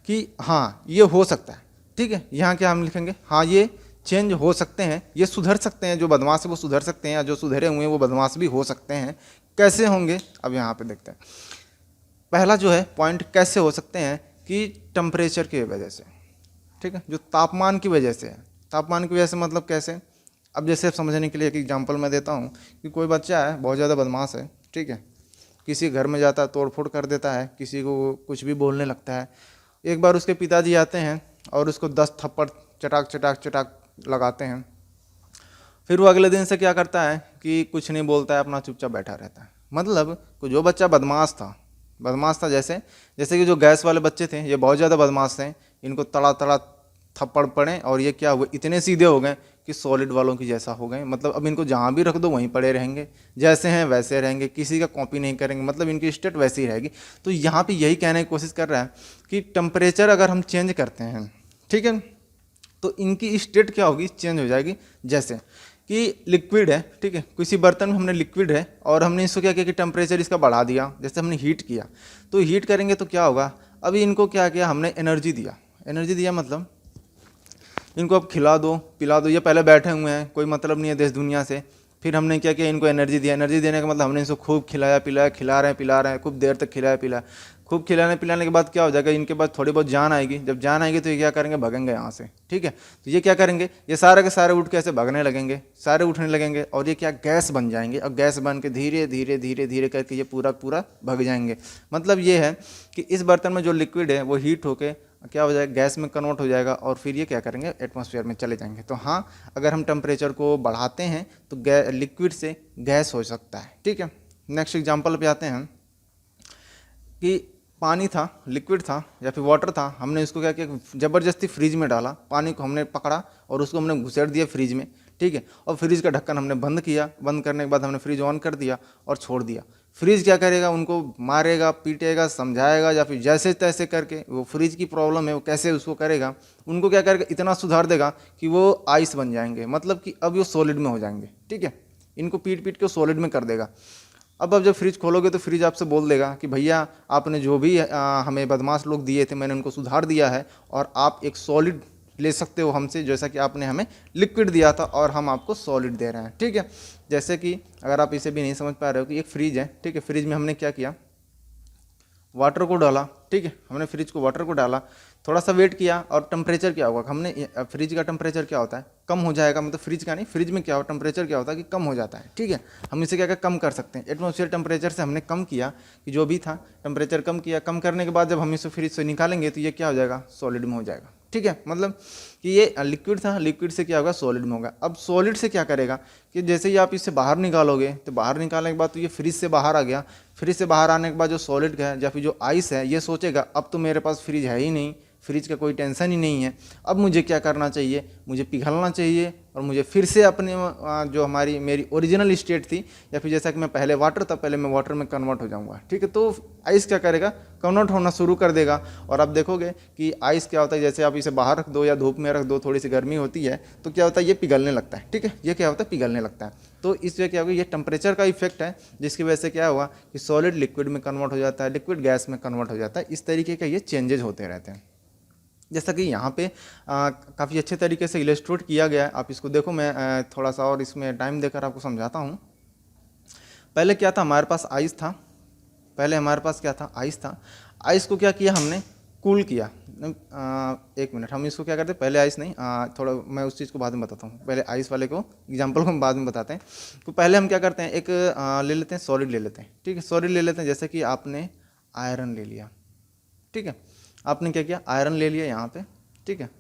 कि हाँ ये हो सकता है। ठीक है, यहाँ क्या हम लिखेंगे, हाँ ये चेंज हो सकते हैं, ये सुधर सकते हैं, जो बदमाश है वो सुधर सकते हैं, या जो सुधरे हुए हैं वो बदमाश भी हो सकते हैं। कैसे होंगे, अब यहाँ पे देखते हैं। पहला जो है पॉइंट, कैसे हो सकते हैं, कि टेम्परेचर की वजह से। ठीक है, जो तापमान की वजह से है। तापमान की वजह से मतलब कैसे? अब जैसे समझने के लिए एक एग्जांपल मैं देता हूँ कि कोई बच्चा है बहुत ज़्यादा बदमाश है, ठीक है, किसी घर में जाता है, तोड़ फोड़ कर देता है, किसी को कुछ भी बोलने लगता है। एक बार उसके पिताजी आते हैं और उसको 10 थप्पड़ चटाक चटाक चटाक लगाते हैं। फिर वो अगले दिन से क्या करता है कि कुछ नहीं बोलता है, अपना चुपचाप बैठा रहता है। मतलब जो बच्चा बदमाश था, जैसे कि जो गैस वाले बच्चे थे, ये बहुत ज़्यादा बदमाश थे, इनको तड़ा तड़ा थप्पड़ पड़े और ये क्या हुए, इतने सीधे हो गए कि सॉलिड वालों की जैसा हो गए। मतलब अब इनको जहाँ भी रख दो वहीं पड़े रहेंगे, जैसे हैं वैसे रहेंगे, किसी का कॉपी नहीं करेंगे, मतलब इनकी स्टेट वैसी ही रहेगी। तो यहाँ पे यही कहने की कोशिश कर रहा है कि टेम्परेचर अगर हम चेंज करते हैं, ठीक है, तो इनकी स्टेट क्या होगी, चेंज हो जाएगी। जैसे कि लिक्विड है, ठीक है, किसी बर्तन में हमने लिक्विड है और हमने इसको क्या किया कि टेम्परेचर इसका बढ़ा दिया, जैसे हमने हीट किया, तो हीट करेंगे तो क्या होगा, अभी इनको क्या किया, हमने एनर्जी दिया मतलब इनको अब खिला दो पिला दो, ये पहले बैठे हुए हैं, कोई मतलब नहीं है देश दुनिया से, फिर हमने क्या किया, इनको एनर्जी दिया। एनर्जी देने का मतलब हमने इनको खूब खिलाया पिलाया, खिला रहे हैं, खूब देर तक खिलाया पिलाया। खूब खिलाने पिलाने के बाद क्या हो जाएगा, इनके पास थोड़ी बहुत जान आएगी। जब जान आएगी तो ये क्या करेंगे, भगेंगे यहाँ से। ठीक है, तो ये क्या करेंगे, ये सारे के सारे उठ के ऐसे भगने लगेंगे, सारे उठने लगेंगे और ये क्या, गैस बन जाएंगे। और गैस बन के धीरे धीरे धीरे धीरे करके ये पूरा पूरा भग जाएंगे। मतलब ये है कि इस बर्तन में जो लिक्विड है वो हीट होके क्या हो जाएगा, गैस में कन्वर्ट हो जाएगा और फिर ये क्या करेंगे, एटमॉस्फेयर में चले जाएंगे। तो हाँ, अगर हम टेम्परेचर को बढ़ाते हैं तो लिक्विड से गैस हो सकता है। ठीक है, नेक्स्ट एग्जांपल पे आते हैं कि पानी था, लिक्विड था या फिर वाटर था, हमने इसको क्या किया, ज़बरदस्ती फ्रिज में डाला। पानी को हमने पकड़ा और उसको हमने घुसेड़ दिया फ्रिज में। ठीक है, और फ्रिज का ढक्कन हमने बंद किया। बंद करने के बाद हमने फ्रिज ऑन कर दिया और छोड़ दिया। फ्रिज क्या करेगा, उनको मारेगा, पीटेगा, समझाएगा, या फिर जैसे तैसे करके, वो फ्रिज की प्रॉब्लम है वो कैसे उसको करेगा, उनको क्या करेगा, इतना सुधार देगा कि वो आइस बन जाएंगे। मतलब कि अब वो सॉलिड में हो जाएंगे। ठीक है, इनको पीट पीट के सॉलिड में कर देगा। अब जब फ्रिज खोलोगे तो फ्रिज आपसे बोल देगा कि भैया आपने जो भी हमें बदमाश लोग दिए थे, मैंने उनको सुधार दिया है और आप एक सॉलिड ले सकते हो हमसे, जैसा कि आपने हमें लिक्विड दिया था और हम आपको सॉलिड दे रहे हैं। ठीक है, जैसे कि अगर आप इसे भी नहीं समझ पा रहे हो कि एक फ्रिज है, ठीक है, फ्रिज में हमने क्या किया, वाटर को डाला। ठीक है, हमने फ्रिज को वाटर को डाला, थोड़ा सा वेट किया और टेम्परेचर क्या होगा, हमने फ्रिज का टेम्परेचर क्या होता है, कम हो जाएगा। मतलब फ्रिज का नहीं, फ्रिज में क्या हो, टेम्परेचर क्या होता है कि कम हो जाता है। ठीक है, हम इसे क्या कम कर सकते हैं, एटमॉस्फेयर टेम्परेचर से हमने कम किया, कि जो भी था टेम्परेचर कम किया। कम करने के बाद जब हम इसे फ्रिज से निकालेंगे तो ये क्या हो जाएगा, सॉलिड में हो जाएगा। ठीक है, मतलब कि ये लिक्विड था, लिक्विड से क्या होगा, सॉलिड में होगा। अब सॉलिड से क्या करेगा कि जैसे ही आप इसे बाहर निकालोगे तो बाहर निकालने के बाद तो ये फ्रिज से बाहर आ गया। फ्रिज से बाहर आने के बाद जो सॉलिड है या फिर जो आइस है, ये सोचेगा अब तो मेरे पास फ्रिज है ही नहीं, फ्रिज का कोई टेंशन ही नहीं है, अब मुझे क्या करना चाहिए, मुझे पिघलना चाहिए और मुझे फिर से अपने जो मेरी ओरिजिनल स्टेट थी, या फिर जैसा कि मैं पहले वाटर था, पहले मैं वाटर में कन्वर्ट हो जाऊंगा। ठीक है, तो आइस क्या करेगा, कन्वर्ट होना शुरू कर देगा। और आप देखोगे कि आइस क्या होता है, जैसे आप इसे बाहर रख दो या धूप में रख दो, थोड़ी सी गर्मी होती है तो क्या होता है, ये पिघलने लगता है। ठीक है, ये क्या होता है, पिघलने लगता है। तो इससे क्या होगा, ये टेम्परेचर का इफेक्ट है, जिसकी वजह से क्या हुआ कि सॉलिड लिक्विड में कन्वर्ट हो जाता है, लिक्विड गैस में कन्वर्ट हो जाता है। इस तरीके का ये चेंजेज होते रहते हैं। जैसा कि यहाँ पे काफ़ी अच्छे तरीके से इलस्ट्रेट किया गया है, आप इसको देखो। मैं थोड़ा सा और इसमें टाइम देकर आपको समझाता हूँ। पहले क्या था, हमारे पास आइस था, पहले हमारे पास क्या था, आइस था। आइस को क्या किया हमने, कूल किया। एक मिनट, हम इसको क्या करते हैं, पहले आइस नहीं, थोड़ा मैं उस चीज़ को बाद में बताता हूँ, पहले आइस वाले को एग्जांपल को हम बाद में बताते हैं। तो पहले हम क्या करते हैं, एक ले लेते हैं, सॉलिड ले लेते हैं, ठीक है, सॉलिड ले लेते हैं। जैसे कि आपने आयरन ले लिया, ठीक है, आपने क्या किया, आयरन ले लिया यहाँ पे, ठीक है,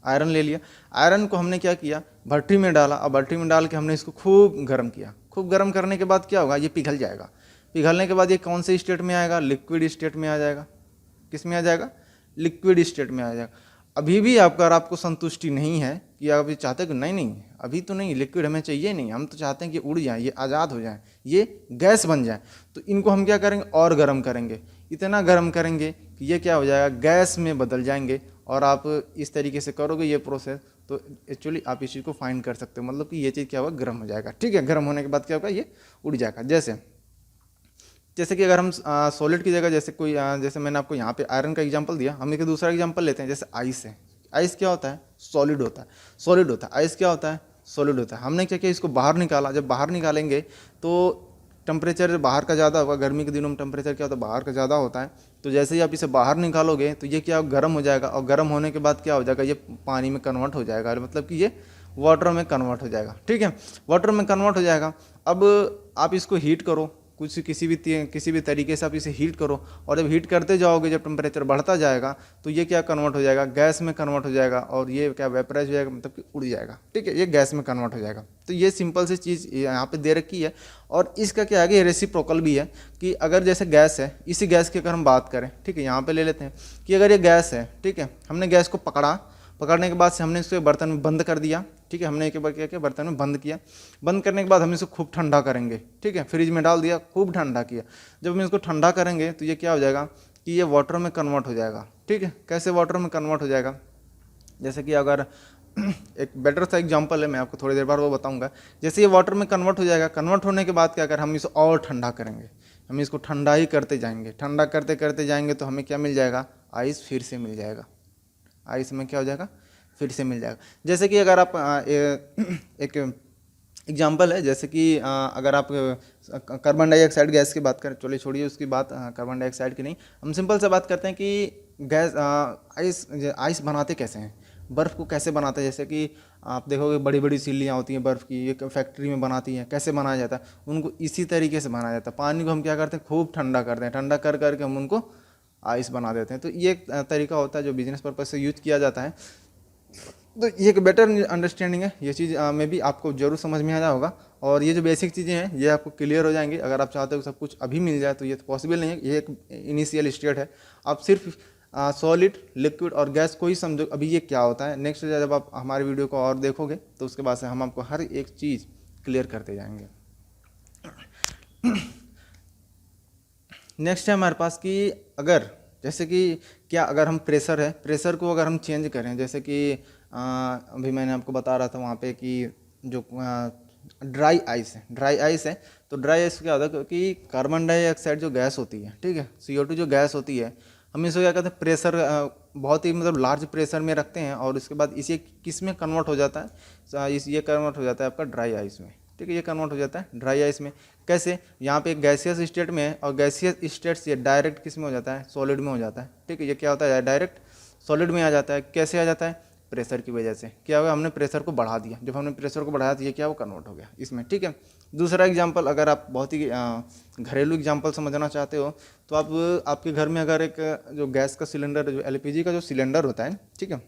आयरन ले लिया। आयरन को हमने क्या किया, भट्टी में डाला, और भट्टी में डाल के हमने इसको खूब गर्म किया। खूब गर्म करने के बाद क्या होगा, ये पिघल जाएगा। पिघलने के बाद ये कौन से स्टेट में आएगा, लिक्विड स्टेट में आ जाएगा। किस में आ जाएगा, लिक्विड स्टेट में आ जाएगा। अभी भी आपका, अगर आपको संतुष्टि नहीं है कि आप ये चाहते हैं कि नहीं नहीं अभी तो नहीं, लिक्विड हमें चाहिए नहीं, हम तो चाहते हैं कि उड़ जाए, ये आज़ाद हो जाए, ये गैस बन जाए, तो इनको हम क्या करेंगे, और गर्म करेंगे। इतना गर्म करेंगे कि ये क्या हो जाएगा, गैस में बदल जाएंगे। और आप इस तरीके से करोगे ये प्रोसेस, तो एक्चुअली आप इस चीज़ को फाइंड कर सकते हो, मतलब कि ये चीज़ क्या होगा, गर्म हो जाएगा, ठीक है। गर्म होने के बाद क्या होगा, ये उड़ जाएगा। जैसे कि अगर हम सॉलिड की जगह, जैसे कोई जैसे मैंने आपको यहाँ पे आयरन का एग्जांपल दिया, हम एक दूसरा एग्जांपल लेते हैं, जैसे आइस है। आइस क्या होता है, सॉलिड होता है, सॉलिड होता है। आइस क्या होता है, सॉलिड होता है। हमने क्या किया, इसको बाहर निकाला। जब बाहर निकालेंगे तो टेम्परेचर बाहर का ज़्यादा होगा, गर्मी के दिनों में टेम्परेचर क्या होता है, बाहर का ज़्यादा होता है। तो जैसे ही आप इसे बाहर निकालोगे तो ये क्या गर्म हो जाएगा, और गर्म होने के बाद क्या हो जाएगा, ये पानी में कन्वर्ट हो जाएगा, मतलब कि ये वाटर में कन्वर्ट हो जाएगा, ठीक है, वाटर में कन्वर्ट हो जाएगा। अब आप इसको हीट करो, कुछ किसी भी तरीके से आप इसे हीट करो, और जब हीट करते जाओगे, जब टेम्परेचर बढ़ता जाएगा, तो ये क्या कन्वर्ट हो जाएगा, गैस में कन्वर्ट हो जाएगा, और ये क्या वेपराइज हो जाएगा, मतलब कि उड़ जाएगा, ठीक है, ये गैस में कन्वर्ट हो जाएगा। तो ये सिंपल सी चीज़ यहाँ पे दे रखी है। और इसका क्या है, ये रेसिप्रोकल भी है, कि अगर जैसे गैस है, इसी गैस की अगर हम बात करें, ठीक है, यहाँ पे ले लेते हैं कि अगर ये गैस है, ठीक है, हमने गैस को पकड़ने के बाद से हमने इसको बर्तन में बंद कर दिया, ठीक है, हमने एक बार क्या किया, बर्तन में बंद किया। बंद करने के बाद हम इसको खूब ठंडा करेंगे, ठीक है, फ्रिज में डाल दिया, खूब ठंडा किया। जब हम इसको ठंडा करेंगे तो ये क्या हो जाएगा कि ये वाटर में कन्वर्ट हो जाएगा, ठीक है। कैसे वाटर में कन्वर्ट हो जाएगा, जैसे कि अगर एक बेटर सा एग्जांपल है, मैं आपको थोड़ी देर बाद वो बताऊंगा। जैसे ये वाटर में कन्वर्ट हो जाएगा, कन्वर्ट होने के बाद क्या कर, हम इसे और ठंडा करेंगे, हम इसको ठंडा ही करते जाएंगे, ठंडा करते करते जाएंगे, तो हमें क्या मिल जाएगा, आइस फिर से मिल जाएगा। आइस में क्या हो जाएगा, फिर से मिल जाएगा। जैसे कि अगर आप एक एग्जांपल है, जैसे कि अगर आप कार्बन डाइऑक्साइड गैस की बात करें, चलिए छोड़िए उसकी बात, कार्बन डाइऑक्साइड की नहीं, हम सिंपल से बात करते हैं कि गैस आइस बनाते कैसे हैं, बर्फ़ को कैसे बनाते हैं। जैसे कि आप देखोगे बड़ी बड़ी सिल्लियाँ होती हैं बर्फ़ की, एक फैक्ट्री में बनाती हैं, कैसे बनाया जाता है, उनको इसी तरीके से बनाया जाता है। पानी को हम क्या करते हैं, खूब ठंडा करते हैं, ठंडा कर करके हम उनको आइस बना देते हैं। तो ये एक तरीका होता है जो बिजनेस पर्पज से यूज किया जाता है। तो ये एक बेटर अंडरस्टैंडिंग है, ये चीज़ में भी आपको जरूर समझ में आ जाएगा होगा। और ये जो बेसिक चीज़ें हैं ये आपको क्लियर हो जाएंगी। अगर आप चाहते हो सब कुछ अभी मिल जाए तो ये तो पॉसिबल नहीं है, ये एक इनिशियल स्टेट है। आप सिर्फ सॉलिड, लिक्विड और गैस को ही समझो अभी ये क्या होता है। नेक्स्ट जब आप हमारे वीडियो को और देखोगे तो उसके बाद से हम आपको हर एक चीज़ क्लियर करते जाएंगे। नेक्स्ट है हमारे पास कि अगर जैसे कि क्या अगर हम प्रेशर को अगर हम चेंज करें, जैसे कि अभी मैंने आपको बता रहा था वहाँ पे कि जो ड्राई आइस है, तो ड्राई आइस क्या होता है कि कार्बन डाइऑक्साइड जो गैस होती है, ठीक है, CO2 जो गैस होती है, हम इसको क्या कहते हैं, प्रेशर बहुत ही मतलब लार्ज प्रेशर में रखते हैं, और उसके बाद इसे किस में कन्वर्ट हो जाता है, ये कन्वर्ट हो जाता है आपका ड्राई आइस में, ठीक है, ये कन्वर्ट हो जाता है ड्राई आइस में। कैसे, यहाँ पे एक गैसियस स्टेट में है, और गैसियस स्टेट से डायरेक्ट किस में हो जाता है, सॉलिड में हो जाता है, ठीक है, ये क्या होता है, डायरेक्ट सॉलिड में आ जाता है। कैसे आ जाता है, प्रेशर की वजह से। क्या होगा, हमने प्रेशर को बढ़ा दिया, जब हमने प्रेशर को बढ़ाया तो ये क्या, वो कन्वर्ट हो गया इसमें, ठीक है। दूसरा एग्जांपल, अगर आप बहुत ही घरेलू एग्जांपल समझना चाहते हो, तो आप आपके घर में अगर एक जो गैस का सिलेंडर, जो LPG का जो सिलेंडर होता है, ठीक है,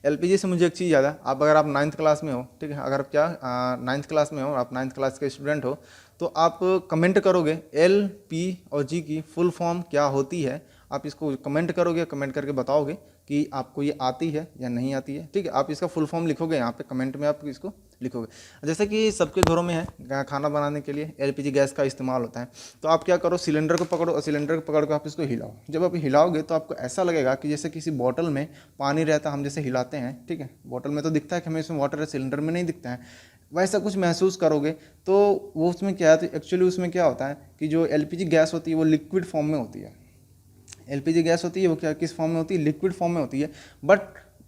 LPG से मुझे एक चीज़ याद है, अगर आप 9th क्लास में हो, ठीक है, अगर आप क्या 9th क्लास में हो, आप 9th क्लास के स्टूडेंट हो, तो आप कमेंट करोगे LP और G की फुल फॉर्म क्या होती है। आप इसको कमेंट करोगे, कमेंट करके बताओगे कि आपको ये आती है या नहीं आती है, ठीक है। आप इसका फुल फॉर्म लिखोगे यहाँ पे कमेंट में, आप इसको लिखोगे। जैसे कि सबके घरों में है, खाना बनाने के लिए LPG गैस का इस्तेमाल होता है। तो आप क्या करो, सिलेंडर को पकड़ो, और सिलेंडर को पकड़ कर आप इसको हिलाओ। जब आप हिलाओगे तो आपको ऐसा लगेगा कि जैसे किसी बॉटल में पानी रहता है, हम जैसे हिलाते हैं, ठीक है, बॉटल में तो दिखता है कि हमें इसमें वाटर है, सिलेंडर में नहीं दिखता है, वैसा कुछ महसूस करोगे। तो वो उसमें क्या है, तो एक्चुअली उसमें क्या होता है कि जो LPG गैस होती है वो लिक्विड फॉर्म में होती है। LPG गैस होती है वो क्या, किस फॉर्म में होती है, लिक्विड फॉर्म में होती है। बट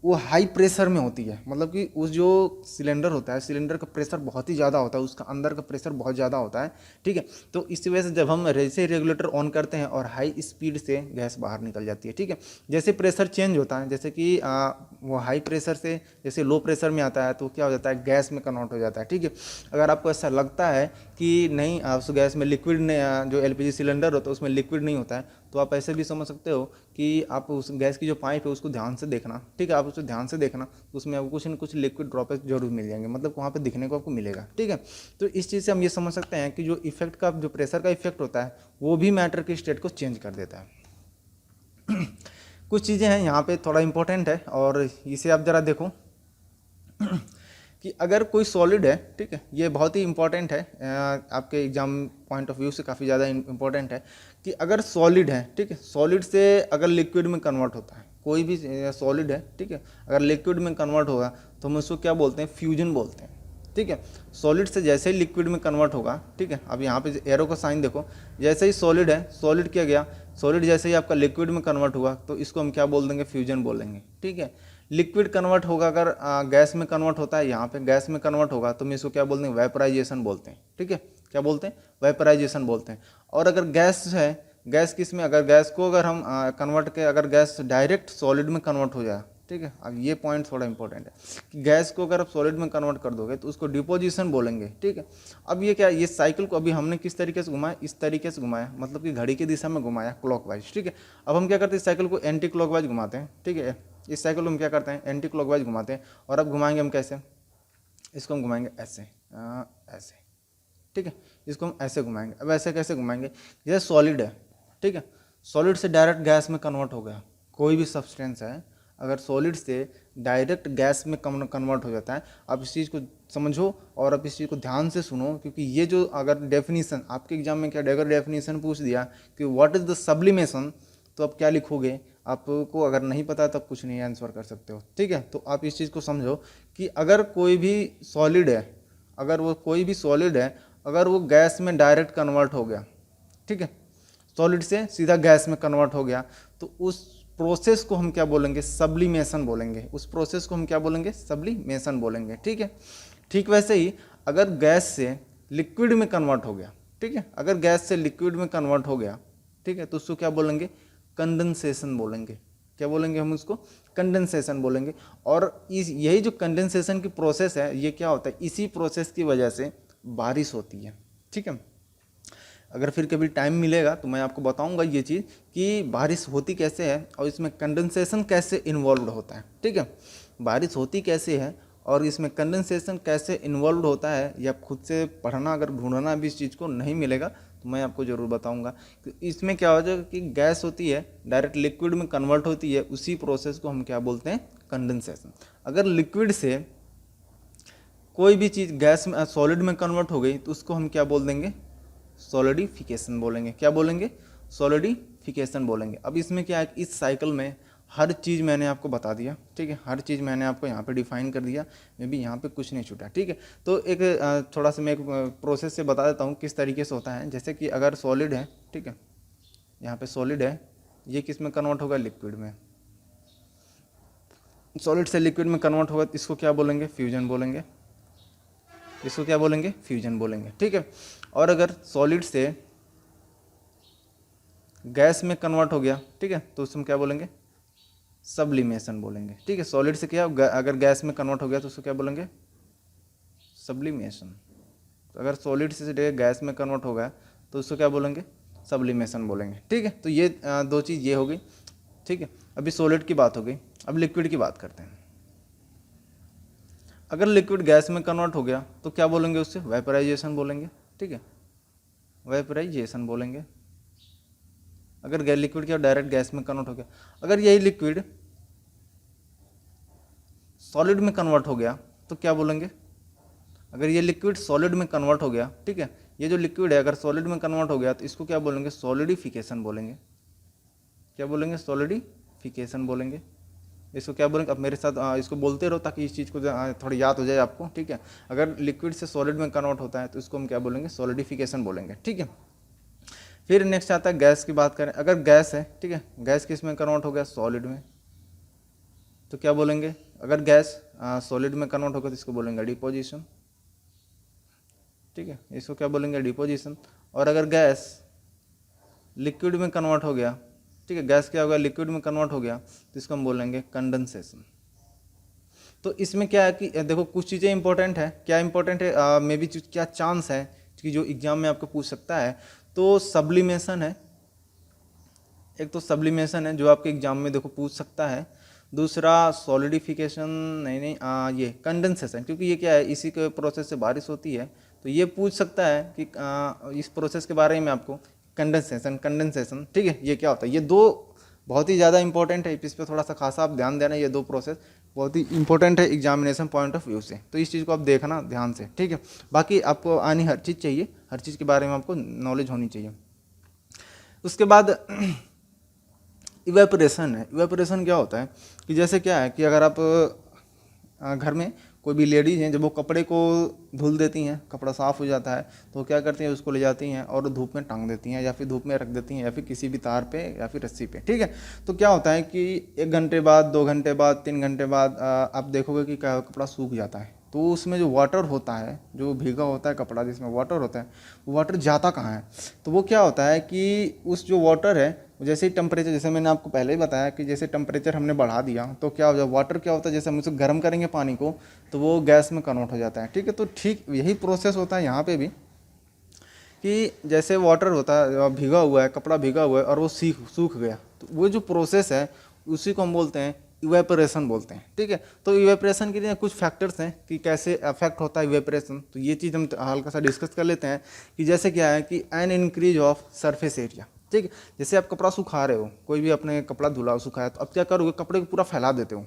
वो हाई प्रेशर में होती है, मतलब कि उस जो सिलेंडर होता है, सिलेंडर का प्रेशर बहुत ही ज़्यादा होता है, उसका अंदर का प्रेशर बहुत ज़्यादा होता है, ठीक है। तो इसी वजह से जब हम जैसे रेगुलेटर ऑन करते हैं और हाई स्पीड से गैस बाहर निकल जाती है, ठीक है। जैसे प्रेशर चेंज होता है, जैसे कि वो हाई प्रेशर से जैसे लो प्रेशर में आता है तो क्या हो जाता है, गैस में कन्वर्ट हो जाता है, ठीक है। अगर आपको ऐसा लगता है कि नहीं उस गैस में लिक्विड जो एलपीजी सिलेंडर होता है उसमें लिक्विड नहीं होता है, तो आप ऐसे भी समझ सकते हो कि आप उस गैस की जो पाइप है उसको ध्यान से देखना, ठीक है। आप उसको ध्यान से देखना तो उसमें आपको कुछ न कुछ लिक्विड ड्रॉपेज जरूर मिल जाएंगे, मतलब वहाँ पे दिखने को आपको मिलेगा, ठीक है। तो इस चीज़ से हम ये समझ सकते हैं कि जो इफेक्ट का जो प्रेशर का इफेक्ट होता है वो भी मैटर की स्टेट को चेंज कर देता है। कुछ चीज़ें हैं यहाँ पे थोड़ा इंपॉर्टेंट है और इसे आप ज़रा देखो कि अगर कोई सॉलिड है, ठीक है, ये बहुत ही इंपॉर्टेंट है, आपके एग्जाम पॉइंट ऑफ व्यू से काफ़ी ज़्यादा इंपॉर्टेंट है कि अगर सॉलिड है, ठीक है, सॉलिड से अगर लिक्विड में कन्वर्ट होता है, कोई भी सॉलिड है, ठीक है, अगर लिक्विड में कन्वर्ट होगा तो हम उसको क्या बोलते हैं, फ्यूजन बोलते हैं, ठीक है। सॉलिड से जैसे ही लिक्विड में कन्वर्ट होगा, ठीक है, अब यहाँ पे एरो का साइन देखो, जैसे ही सॉलिड है, सॉलिड क्या गया, सॉलिड जैसे ही आपका लिक्विड में कन्वर्ट हुआ तो इसको हम क्या बोल देंगे, फ्यूजन बोलेंगे, ठीक है। लिक्विड कन्वर्ट होगा अगर गैस में कन्वर्ट होता है, यहाँ पे गैस में कन्वर्ट होगा तो हम इसको क्या बोलते हैं, वेपराइजेशन बोलते हैं, ठीक है। क्या बोलते हैं, वेपराइजेशन बोलते हैं। और अगर गैस है, गैस किस में, अगर गैस को अगर हम कन्वर्ट के अगर गैस डायरेक्ट सॉलिड में कन्वर्ट हो जाए, ठीक है, अब ये पॉइंट थोड़ा इंपॉर्टेंट है कि गैस को अगर आप सॉलिड में कन्वर्ट कर दोगे तो उसको डिपोजिशन बोलेंगे, ठीक है। अब ये क्या, ये साइकिल को अभी हमने किस तरीके से घुमाया, इस तरीके से घुमाया, मतलब कि घड़ी की दिशा में घुमाया क्लॉकवाइज, ठीक है। अब हम क्या करते हैं, इस साइकिल को एंटी क्लॉकवाइज घुमाते हैं, ठीक है। इस साइकिल को हम क्या करते हैं, एंटी क्लॉकवाइज घुमाते हैं। और अब घुमाएंगे हम कैसे, इसको हम घुमाएंगे ऐसे, ऐसे, ठीक है, इसको हम ऐसे घुमाएंगे। अब ऐसे कैसे घुमाएंगे, जैसे सॉलिड है, ठीक है, सॉलिड से डायरेक्ट गैस में कन्वर्ट हो गया, कोई भी सब्सटेंस है अगर सॉलिड से डायरेक्ट गैस में कन्वर्ट हो जाता है। आप इस चीज़ को समझो और आप इस चीज़ को ध्यान से सुनो, क्योंकि ये जो अगर डेफिनेशन आपके एग्जाम में क्या अगर डेफिनेशन पूछ दिया कि व्हाट इज़ द सब्लिमेशन, तो आप क्या लिखोगे, आपको अगर नहीं पता तब कुछ नहीं आंसर कर सकते हो, ठीक है। तो आप इस चीज़ को समझो कि अगर कोई भी सॉलिड है, अगर वो कोई भी सॉलिड है, अगर वो गैस में डायरेक्ट कन्वर्ट हो गया, ठीक है, सॉलिड से सीधा गैस में कन्वर्ट हो गया, तो उस प्रोसेस को हम क्या बोलेंगे, सब्लिमेशन बोलेंगे। उस प्रोसेस को हम क्या बोलेंगे, सब्लिमेशन बोलेंगे, ठीक है। ठीक वैसे ही अगर गैस से लिक्विड में कन्वर्ट हो गया, ठीक है, अगर गैस से लिक्विड में कन्वर्ट हो गया, ठीक है, तो उसको क्या बोलेंगे, कंडेंसेशन बोलेंगे। क्या बोलेंगे हम उसको, कंडेंसेशन बोलेंगे। और इस यही जो कंडेंसेशन की प्रोसेस है, ये क्या होता है, इसी प्रोसेस की वजह से बारिश होती है, ठीक है। अगर फिर कभी टाइम मिलेगा तो मैं आपको बताऊंगा ये चीज़ कि बारिश होती कैसे है और इसमें कंडेंसेशन कैसे इन्वॉल्व होता है, ठीक है। बारिश होती कैसे है और इसमें कंडेंसेशन कैसे इन्वॉल्व होता है, या खुद से पढ़ना, अगर ढूंढना भी इस चीज़ को नहीं मिलेगा तो मैं आपको ज़रूर बताऊंगा। तो इसमें क्या हो जाएगा कि गैस होती है, डायरेक्ट लिक्विड में कन्वर्ट होती है, उसी प्रोसेस को हम क्या बोलते हैं, कंडेंसेशन। अगर लिक्विड से कोई भी चीज़ गैस में सॉलिड में कन्वर्ट हो गई तो उसको हम क्या बोल देंगे, सॉलिडिफिकेशन बोलेंगे। क्या बोलेंगे, सॉलिडिफिकेशन बोलेंगे। अब इसमें क्या है, इस साइकिल में हर चीज़ मैंने आपको बता दिया, ठीक है, हर चीज़ मैंने आपको यहाँ पे डिफाइन कर दिया, मे भी यहाँ पे कुछ नहीं छूटा, ठीक है। तो एक थोड़ा सा मैं एक प्रोसेस से बता देता हूँ किस तरीके से होता है। जैसे कि अगर सॉलिड है, ठीक है, यहाँ पे सॉलिड है, ये किस में कन्वर्ट होगा, लिक्विड में। सॉलिड से लिक्विड में कन्वर्ट होगा तो इसको क्या बोलेंगे, फ्यूजन बोलेंगे। इसको क्या बोलेंगे, फ्यूजन बोलेंगे, ठीक है। और अगर सॉलिड से गैस में कन्वर्ट हो गया, ठीक है, तो उसमें क्या बोलेंगे, सब्लिमेशन बोलेंगे, ठीक है। सॉलिड से क्या अगर गैस में कन्वर्ट हो गया तो उसको क्या बोलेंगे, सब्लिमेशन। तो अगर सॉलिड से गैस में कन्वर्ट हो गया तो उसको क्या बोलेंगे, सब्लिमेशन बोलेंगे, ठीक है। तो ये दो चीज़ ये हो गई, ठीक है। अभी सॉलिड की बात हो गई, अब लिक्विड की बात करते हैं। अगर लिक्विड गैस में कन्वर्ट हो गया तो क्या बोलेंगे, उससे वेपराइजेशन बोलेंगे, ठीक है, वेपराइजेशन बोलेंगे। अगर लिक्विड क्या डायरेक्ट गैस में कन्वर्ट हो गया, अगर यही लिक्विड सॉलिड में कन्वर्ट हो गया तो क्या बोलेंगे, अगर ये लिक्विड सॉलिड में कन्वर्ट हो गया, ठीक है, ये जो लिक्विड है अगर सॉलिड में कन्वर्ट हो गया तो इसको क्या बोलेंगे, सॉलिडिफिकेशन बोलेंगे। क्या बोलेंगे, सॉलिडिफिकेशन बोलेंगे। इसको क्या बोलेंगे, अब मेरे साथ इसको बोलते रहो ताकि इस चीज़ को थोड़ी याद हो जाए आपको, ठीक है। अगर लिक्विड से सॉलिड में कन्वर्ट होता है तो इसको हम क्या बोलेंगे, सॉलिडिफिकेशन बोलेंगे, ठीक है। फिर नेक्स्ट आता है गैस की बात करें। अगर गैस है, ठीक है, गैस किस में कन्वर्ट हो गया, सॉलिड में। तो क्या बोलेंगे, अगर गैस सॉलिड में कन्वर्ट होगा तो इसको बोलेंगे डिपोजिशन, ठीक है, इसको क्या बोलेंगे डिपोजिशन। और अगर गैस लिक्विड में कन्वर्ट हो गया, ठीक है, गैस क्या होगा लिक्विड में कन्वर्ट हो गया तो इसको हम बोलेंगे कंडेंसेशन। तो इसमें क्या है कि देखो कुछ चीज़ें इंपॉर्टेंट है, क्या इंपॉर्टेंट है, मे बी क्या चांस है कि जो एग्जाम में आपको पूछ सकता है, तो सब्लिमेशन है, एक तो सब्लिमेशन है जो आपके एग्जाम में देखो पूछ सकता है, दूसरा सॉलिडिफिकेशन, नहीं ये कंडेंसेशन, क्योंकि ये क्या है इसी के प्रोसेस से बारिश होती है, तो ये पूछ सकता है कि इस प्रोसेस के बारे में आपको कंडेंसेशन, ठीक है, ये क्या होता है। ये दो बहुत ही ज़्यादा इंपॉर्टेंट है, इस पर थोड़ा सा खासा आप ध्यान देना, ये दो प्रोसेस बहुत ही इंपॉर्टेंट है एग्जामिनेशन पॉइंट ऑफ व्यू से, तो इस चीज़ को आप देखना ध्यान से, ठीक है। बाकी आपको आनी हर चीज़ चाहिए, हर चीज़ के बारे में आपको नॉलेज होनी चाहिए। उसके बाद इवेपोरेशन है। इवेपोरेशन क्या होता है कि जैसे क्या है कि अगर आप घर में कोई भी लेडीज हैं जब वो कपड़े को धुल देती हैं, कपड़ा साफ़ हो जाता है तो वो क्या करती हैं उसको ले जाती हैं और धूप में टांग देती हैं या फिर धूप में रख देती हैं या फिर किसी भी तार पे या फिर रस्सी पे, ठीक है। तो क्या होता है कि 1 घंटे बाद, 2 घंटे बाद, 3 घंटे बाद आप देखोगे कि कपड़ा सूख जाता है, तो उसमें जो वाटर होता है, जो भीगा होता है कपड़ा जिसमें वाटर होता है, वो वाटर जाता कहाँ है, तो वो क्या होता है कि उस जो वाटर है जैसे ही टेम्परेचर, जैसे मैंने आपको पहले ही बताया कि जैसे टेम्परेचर हमने बढ़ा दिया तो क्या हो जाए, वाटर क्या होता है जैसे हम उसे गर्म करेंगे पानी को तो वो गैस में कन्वर्ट हो जाता है, ठीक है। तो ठीक यही प्रोसेस होता है यहाँ पे भी कि जैसे वाटर होता है भीगा हुआ है, कपड़ा भीगा हुआ है और वो सूख गया, तो वो जो प्रोसेस है उसी को हम बोलते हैं इवेपोरेशन बोलते हैं, ठीक है। तो इवेपोरेशन के लिए कुछ फैक्टर्स हैं कि कैसे अफेक्ट होता है इवेपोरेशन, तो ये चीज़ हम हल्का सा डिस्कस कर लेते हैं कि जैसे क्या है कि an increase of surface area, ठीक है। जैसे आप कपड़ा सुखा रहे हो, कोई भी अपने कपड़ा धुला सुखाया, तो अब क्या करोगे कपड़े को पूरा फैला देते हो,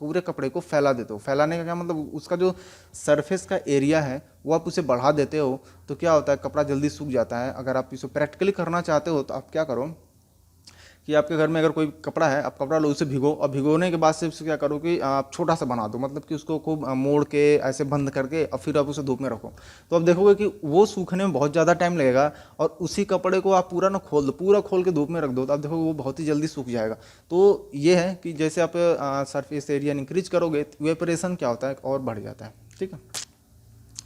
पूरे कपड़े को फैला देते हो। फैलाने का क्या मतलब, उसका जो सरफेस का एरिया है वो आप उसे बढ़ा देते हो, तो क्या होता है कपड़ा जल्दी सूख जाता है। अगर आप इसे प्रैक्टिकली करना चाहते हो तो आप क्या करो कि आपके घर में अगर कोई कपड़ा है, आप कपड़ा लो उसे भिगो, और भिगोने के बाद से उसे क्या करो कि आप छोटा सा बना दो, मतलब कि उसको खूब मोड़ के ऐसे बंद करके और फिर आप उसे धूप में रखो, तो आप देखोगे कि वो सूखने में बहुत ज़्यादा टाइम लगेगा। और उसी कपड़े को आप पूरा ना खोल दो, पूरा खोल के धूप में रख दो, तो आप देखोगे वो बहुत ही जल्दी सूख जाएगा। तो ये है कि जैसे आप सरफेस एरिया इंक्रीज करोगे तो इवेपोरेशन क्या होता है और बढ़ जाता है, ठीक है।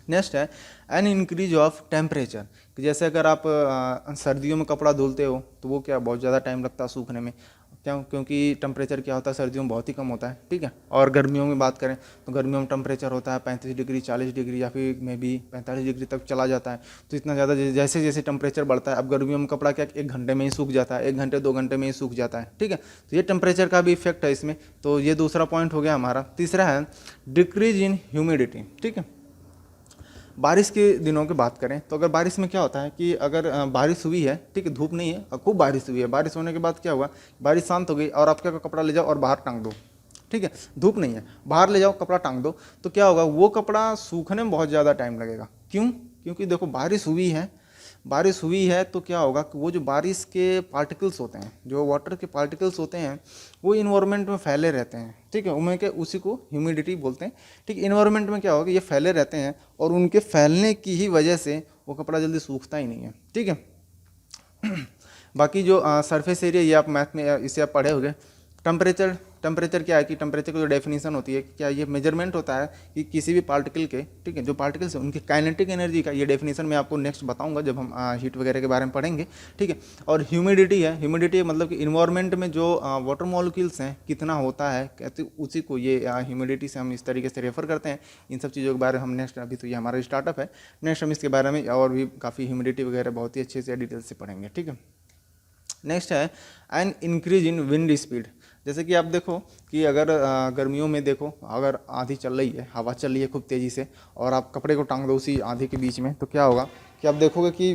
नेक्स्ट है एन इंक्रीज ऑफ टेम्परेचर, कि जैसे अगर आप सर्दियों में कपड़ा धुलते हो तो वो क्या बहुत ज़्यादा टाइम लगता है सूखने में, क्यों, क्योंकि टेम्परेचर क्या होता है सर्दियों में बहुत ही कम होता है, ठीक है। और गर्मियों में बात करें तो गर्मियों में टेम्परेचर होता है 35 डिग्री, 40 डिग्री या फिर मे बी 45 डिग्री तक चला जाता है। तो इतना ज़्यादा जैसे जैसे टेम्परेचर बढ़ता है, अब गर्मियों में कपड़ा क्या 1 घंटे में ही सूख जाता है, 1 घंटे 2 घंटे में ही सूख जाता है, ठीक है। तो ये टेम्परेचर का भी इफेक्ट है इसमें। तो ये दूसरा पॉइंट हो गया हमारा। तीसरा है डिक्रीज इन ह्यूमिडिटी, ठीक है। बारिश के दिनों की बात करें तो अगर बारिश में क्या होता है कि अगर बारिश हुई है, ठीक है, धूप नहीं है और खूब बारिश हुई है, बारिश होने के बाद क्या हुआ, बारिश शांत हो गई और आप क्या कपड़ा ले जाओ और बाहर टांग दो, ठीक है, धूप नहीं है, बाहर ले जाओ कपड़ा टांग दो, तो क्या होगा वो कपड़ा सूखने में बहुत ज़्यादा टाइम लगेगा। क्यों? क्योंकि देखो बारिश हुई है तो क्या होगा कि वो जो बारिश के पार्टिकल्स होते हैं, जो वाटर के पार्टिकल्स होते हैं, वो इन्वायरमेंट में फैले रहते हैं, ठीक है, उनमें के उसी को ह्यूमिडिटी बोलते हैं, ठीक। इन्वायरमेंट में क्या होगा ये फैले रहते हैं और उनके फैलने की ही वजह से वो कपड़ा जल्दी सूखता ही नहीं है, ठीक है। बाकी जो सरफेस एरिया, ये आप मैथ में इसे आप पढ़े होंगे। टेम्परेचर क्या है कि टेम्परेचर की जो डेफिनेशन होती है क्या, ये मेजरमेंट होता है कि किसी भी पार्टिकल के, ठीक है, जो पार्टिकल्स हैं उनकी काइनेटिक एनर्जी का, ये डेफिनेशन मैं आपको नेक्स्ट बताऊंगा जब हम हीट वगैरह के बारे में पढ़ेंगे, ठीक है। और ह्यूमिडिटी मतलब कि इन्वायरमेंट में जो वाटर मॉलिक्यूल्स हैं कितना होता है, कहते उसी को ये ह्यूमिडिटी से हम इस तरीके से रेफर करते हैं। इन सब चीज़ों के बारे में हम नेक्स्ट, अभी तो ये हमारा स्टार्टअप है, नेक्स्ट हम इसके बारे में और भी काफ़ी ह्यूमिडिटी वगैरह बहुत ही अच्छे से डिटेल से पढ़ेंगे, ठीक है। नेक्स्ट है an increase in wind speed. जैसे कि आप देखो कि अगर गर्मियों में देखो अगर आंधी चल रही है, हवा चल रही है खूब तेज़ी से, और आप कपड़े को टांग दो उसी आंधी के बीच में, तो क्या होगा कि आप देखोगे कि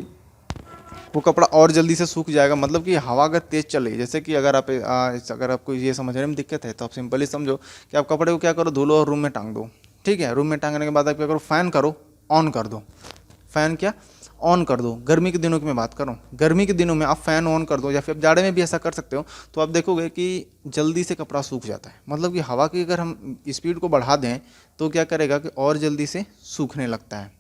वो कपड़ा और जल्दी से सूख जाएगा। मतलब कि हवा अगर तेज़ चल रही है, जैसे कि अगर आपको ये समझने में दिक्कत है तो आप सिंपली समझो कि आप कपड़े को क्या करो, धुलो और रूम में टांग दो, ठीक है। रूम में टांगने के बाद आप क्या करो, फ़ैन करो, ऑन कर दो, फ़ैन क्या ऑन कर दो। गर्मी के दिनों की मैं बात कर रहा हूँ, गर्मी के दिनों में आप फ़ैन ऑन कर दो, या फिर आप जाड़े में भी ऐसा कर सकते हो, तो आप देखोगे कि जल्दी से कपड़ा सूख जाता है। मतलब कि हवा की अगर हम स्पीड को बढ़ा दें तो क्या करेगा कि और जल्दी से सूखने लगता है।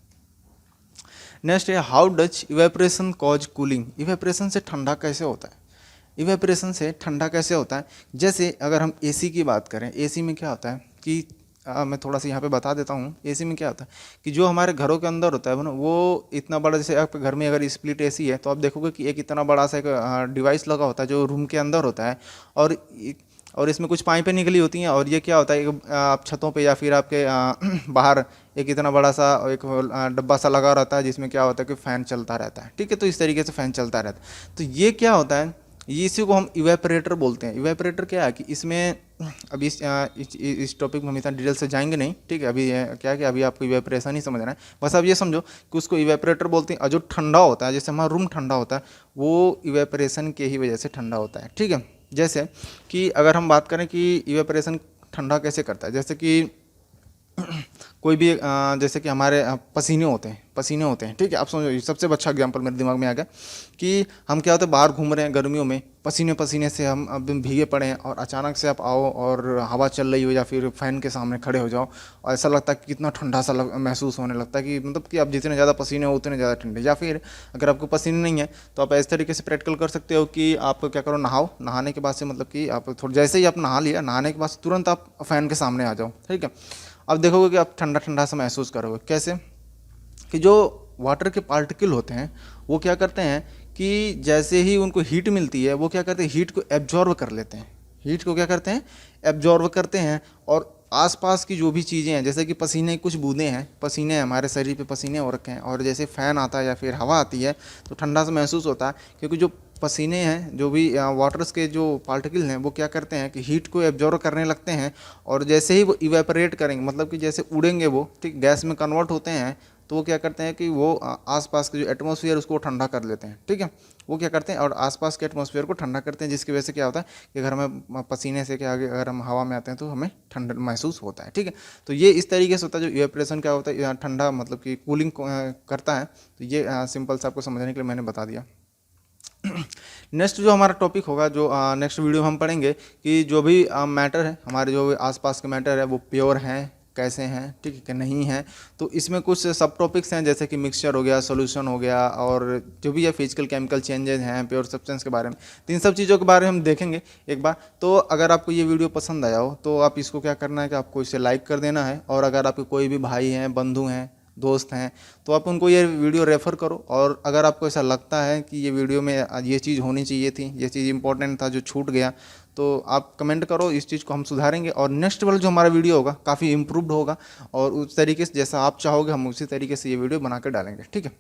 नेक्स्ट है how Dutch evaporation cause cooling. Evaporation से ठंडा कैसे होता है। इवेपरेशन से ठंडा कैसे होता है, जैसे अगर हम एसी की बात करें, एसी में क्या होता है कि मैं थोड़ा सा यहाँ पे बता देता हूँ। एसी में क्या होता है कि जो हमारे घरों के अंदर होता है ना, वो इतना बड़ा, जैसे आपके घर में अगर स्प्लिट एसी है तो आप देखोगे कि एक इतना बड़ा सा एक डिवाइस लगा होता है जो रूम के अंदर होता है, और और इसमें कुछ पाइपें निकली होती हैं, और ये क्या होता है आप छतों पे या फिर आपके बाहर एक इतना बड़ा सा एक डब्बा सा लगा रहता है जिसमें क्या होता है कि फ़ैन चलता रहता है, ठीक है। तो इस तरीके से फ़ैन चलता रहता है। तो ये क्या होता है, ये इसी को हम इवेपरेटर बोलते हैं। इवेपरेटर क्या है कि इसमें अभी इस टॉपिक में हम इतना डिटेल से जाएंगे नहीं, ठीक है। अभी क्या है कि अभी आपको इवेपरेशन ही समझना है, बस अब ये समझो कि उसको इवेपरेटर बोलते हैं। और जो ठंडा होता है, जैसे हमारा रूम ठंडा होता है, वो इवेपरेशन के ही वजह से ठंडा होता है, ठीक है। जैसे कि अगर हम बात करें कि इवेपरेशन ठंडा कैसे करता है, जैसे कि कोई भी जैसे कि हमारे पसीने होते हैं, ठीक है। आप समझो, सबसे अच्छा एग्जांपल मेरे दिमाग में आ गया कि हम क्या होता है बाहर घूम रहे हैं गर्मियों में, पसीने पसीने से हम अब भीगे पड़े हैं, और अचानक से आप आओ और हवा चल रही हो या फिर फैन के सामने खड़े हो जाओ, और ऐसा लगता है कि कितना ठंडा सा महसूस होने लगता है कि मतलब कि आप जितने ज़्यादा पसीने हो उतने ज़्यादा ठंडे। या फिर अगर आपको पसीने नहीं है तो आप इस तरीके से प्रैक्टिकल कर सकते हो कि आप क्या करो, नहाओ, नहाने के बाद से मतलब कि आप थोड़ा जैसे ही आप नहा लिया, नहाने के बाद तुरंत आप फैन के सामने आ जाओ, ठीक है। अब देखोगे कि आप ठंडा ठंडा सा महसूस करोगे। कैसे कि जो वाटर के पार्टिकल होते हैं वो क्या करते हैं कि जैसे ही उनको हीट मिलती है, वो क्या करते हैं, हीट को एब्जॉर्व कर लेते हैं। हीट को क्या करते हैं, एब्जॉर्व करते हैं, और आसपास की जो भी चीज़ें हैं, जैसे कि पसीने की कुछ बूंदें हैं, पसीने हैं हमारे शरीर पे, पसीने हो रखे हैं, और जैसे फ़ैन आता है या फिर हवा आती है तो ठंडा सा महसूस होता है, क्योंकि जो पसीने हैं, जो भी वाटर्स के जो पार्टिकल हैं, वो क्या करते हैं कि हीट को एब्जॉर्व करने लगते हैं, और जैसे ही वो इवेपरेट करेंगे, मतलब कि जैसे उड़ेंगे वो, ठीक, गैस में कन्वर्ट होते हैं, तो वो क्या करते हैं कि वो आसपास के जो एटमॉस्फेयर उसको ठंडा कर लेते हैं, ठीक है। वो क्या करते हैं और आसपास के एटमॉस्फेयर को ठंडा करते हैं, जिसकी वजह से क्या होता है कि अगर हमें पसीने से क्या आगे अगर हम हवा में आते हैं तो हमें ठंडा महसूस होता है, ठीक है। तो ये इस तरीके से होता है, जो इवेपरेशन क्या होता है, ठंडा मतलब कि कूलिंग करता है। तो ये सिंपल से आपको समझने के लिए मैंने बता दिया। नेक्स्ट जो हमारा टॉपिक होगा, जो नेक्स्ट वीडियो में हम पढ़ेंगे कि जो भी मैटर है, हमारे जो आसपास के मैटर है वो प्योर हैं कैसे हैं, ठीक है कि नहीं है। तो इसमें कुछ सब टॉपिक्स हैं, जैसे कि मिक्सचर हो गया, सॉल्यूशन हो गया, और जो भी है फिजिकल केमिकल चेंजेस हैं, प्योर सब्सटेंस के बारे में। तो इन सब चीज़ों के बारे में हम देखेंगे एक बार। तो अगर आपको ये वीडियो पसंद आया हो तो आप इसको क्या करना है कि आपको इसे लाइक कर देना है, और अगर आपके कोई भी भाई हैं, बंधु हैं, दोस्त हैं, तो आप उनको ये वीडियो रेफ़र करो। और अगर आपको ऐसा लगता है कि ये वीडियो में ये चीज़ होनी चाहिए थी, ये चीज़ इंपॉर्टेंट था जो छूट गया, तो आप कमेंट करो, इस चीज़ को हम सुधारेंगे, और नेक्स्ट वाला जो हमारा वीडियो होगा काफ़ी इम्प्रूव्ड होगा, और उस तरीके से जैसा आप चाहोगे हम उसी तरीके से ये वीडियो बना कर डालेंगे, ठीक है।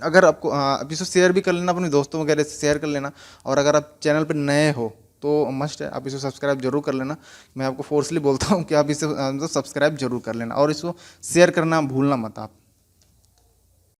अगर आपको आप इसको शेयर भी कर लेना, अपने दोस्तों वगैरह से शेयर कर लेना, और अगर आप चैनल पर नए हो तो मस्ट है आप इसको सब्सक्राइब जरूर कर लेना। मैं आपको फोर्सली बोलता हूँ कि आप इसे सब्सक्राइब जरूर कर लेना, और इसको शेयर करना भूलना मत आप।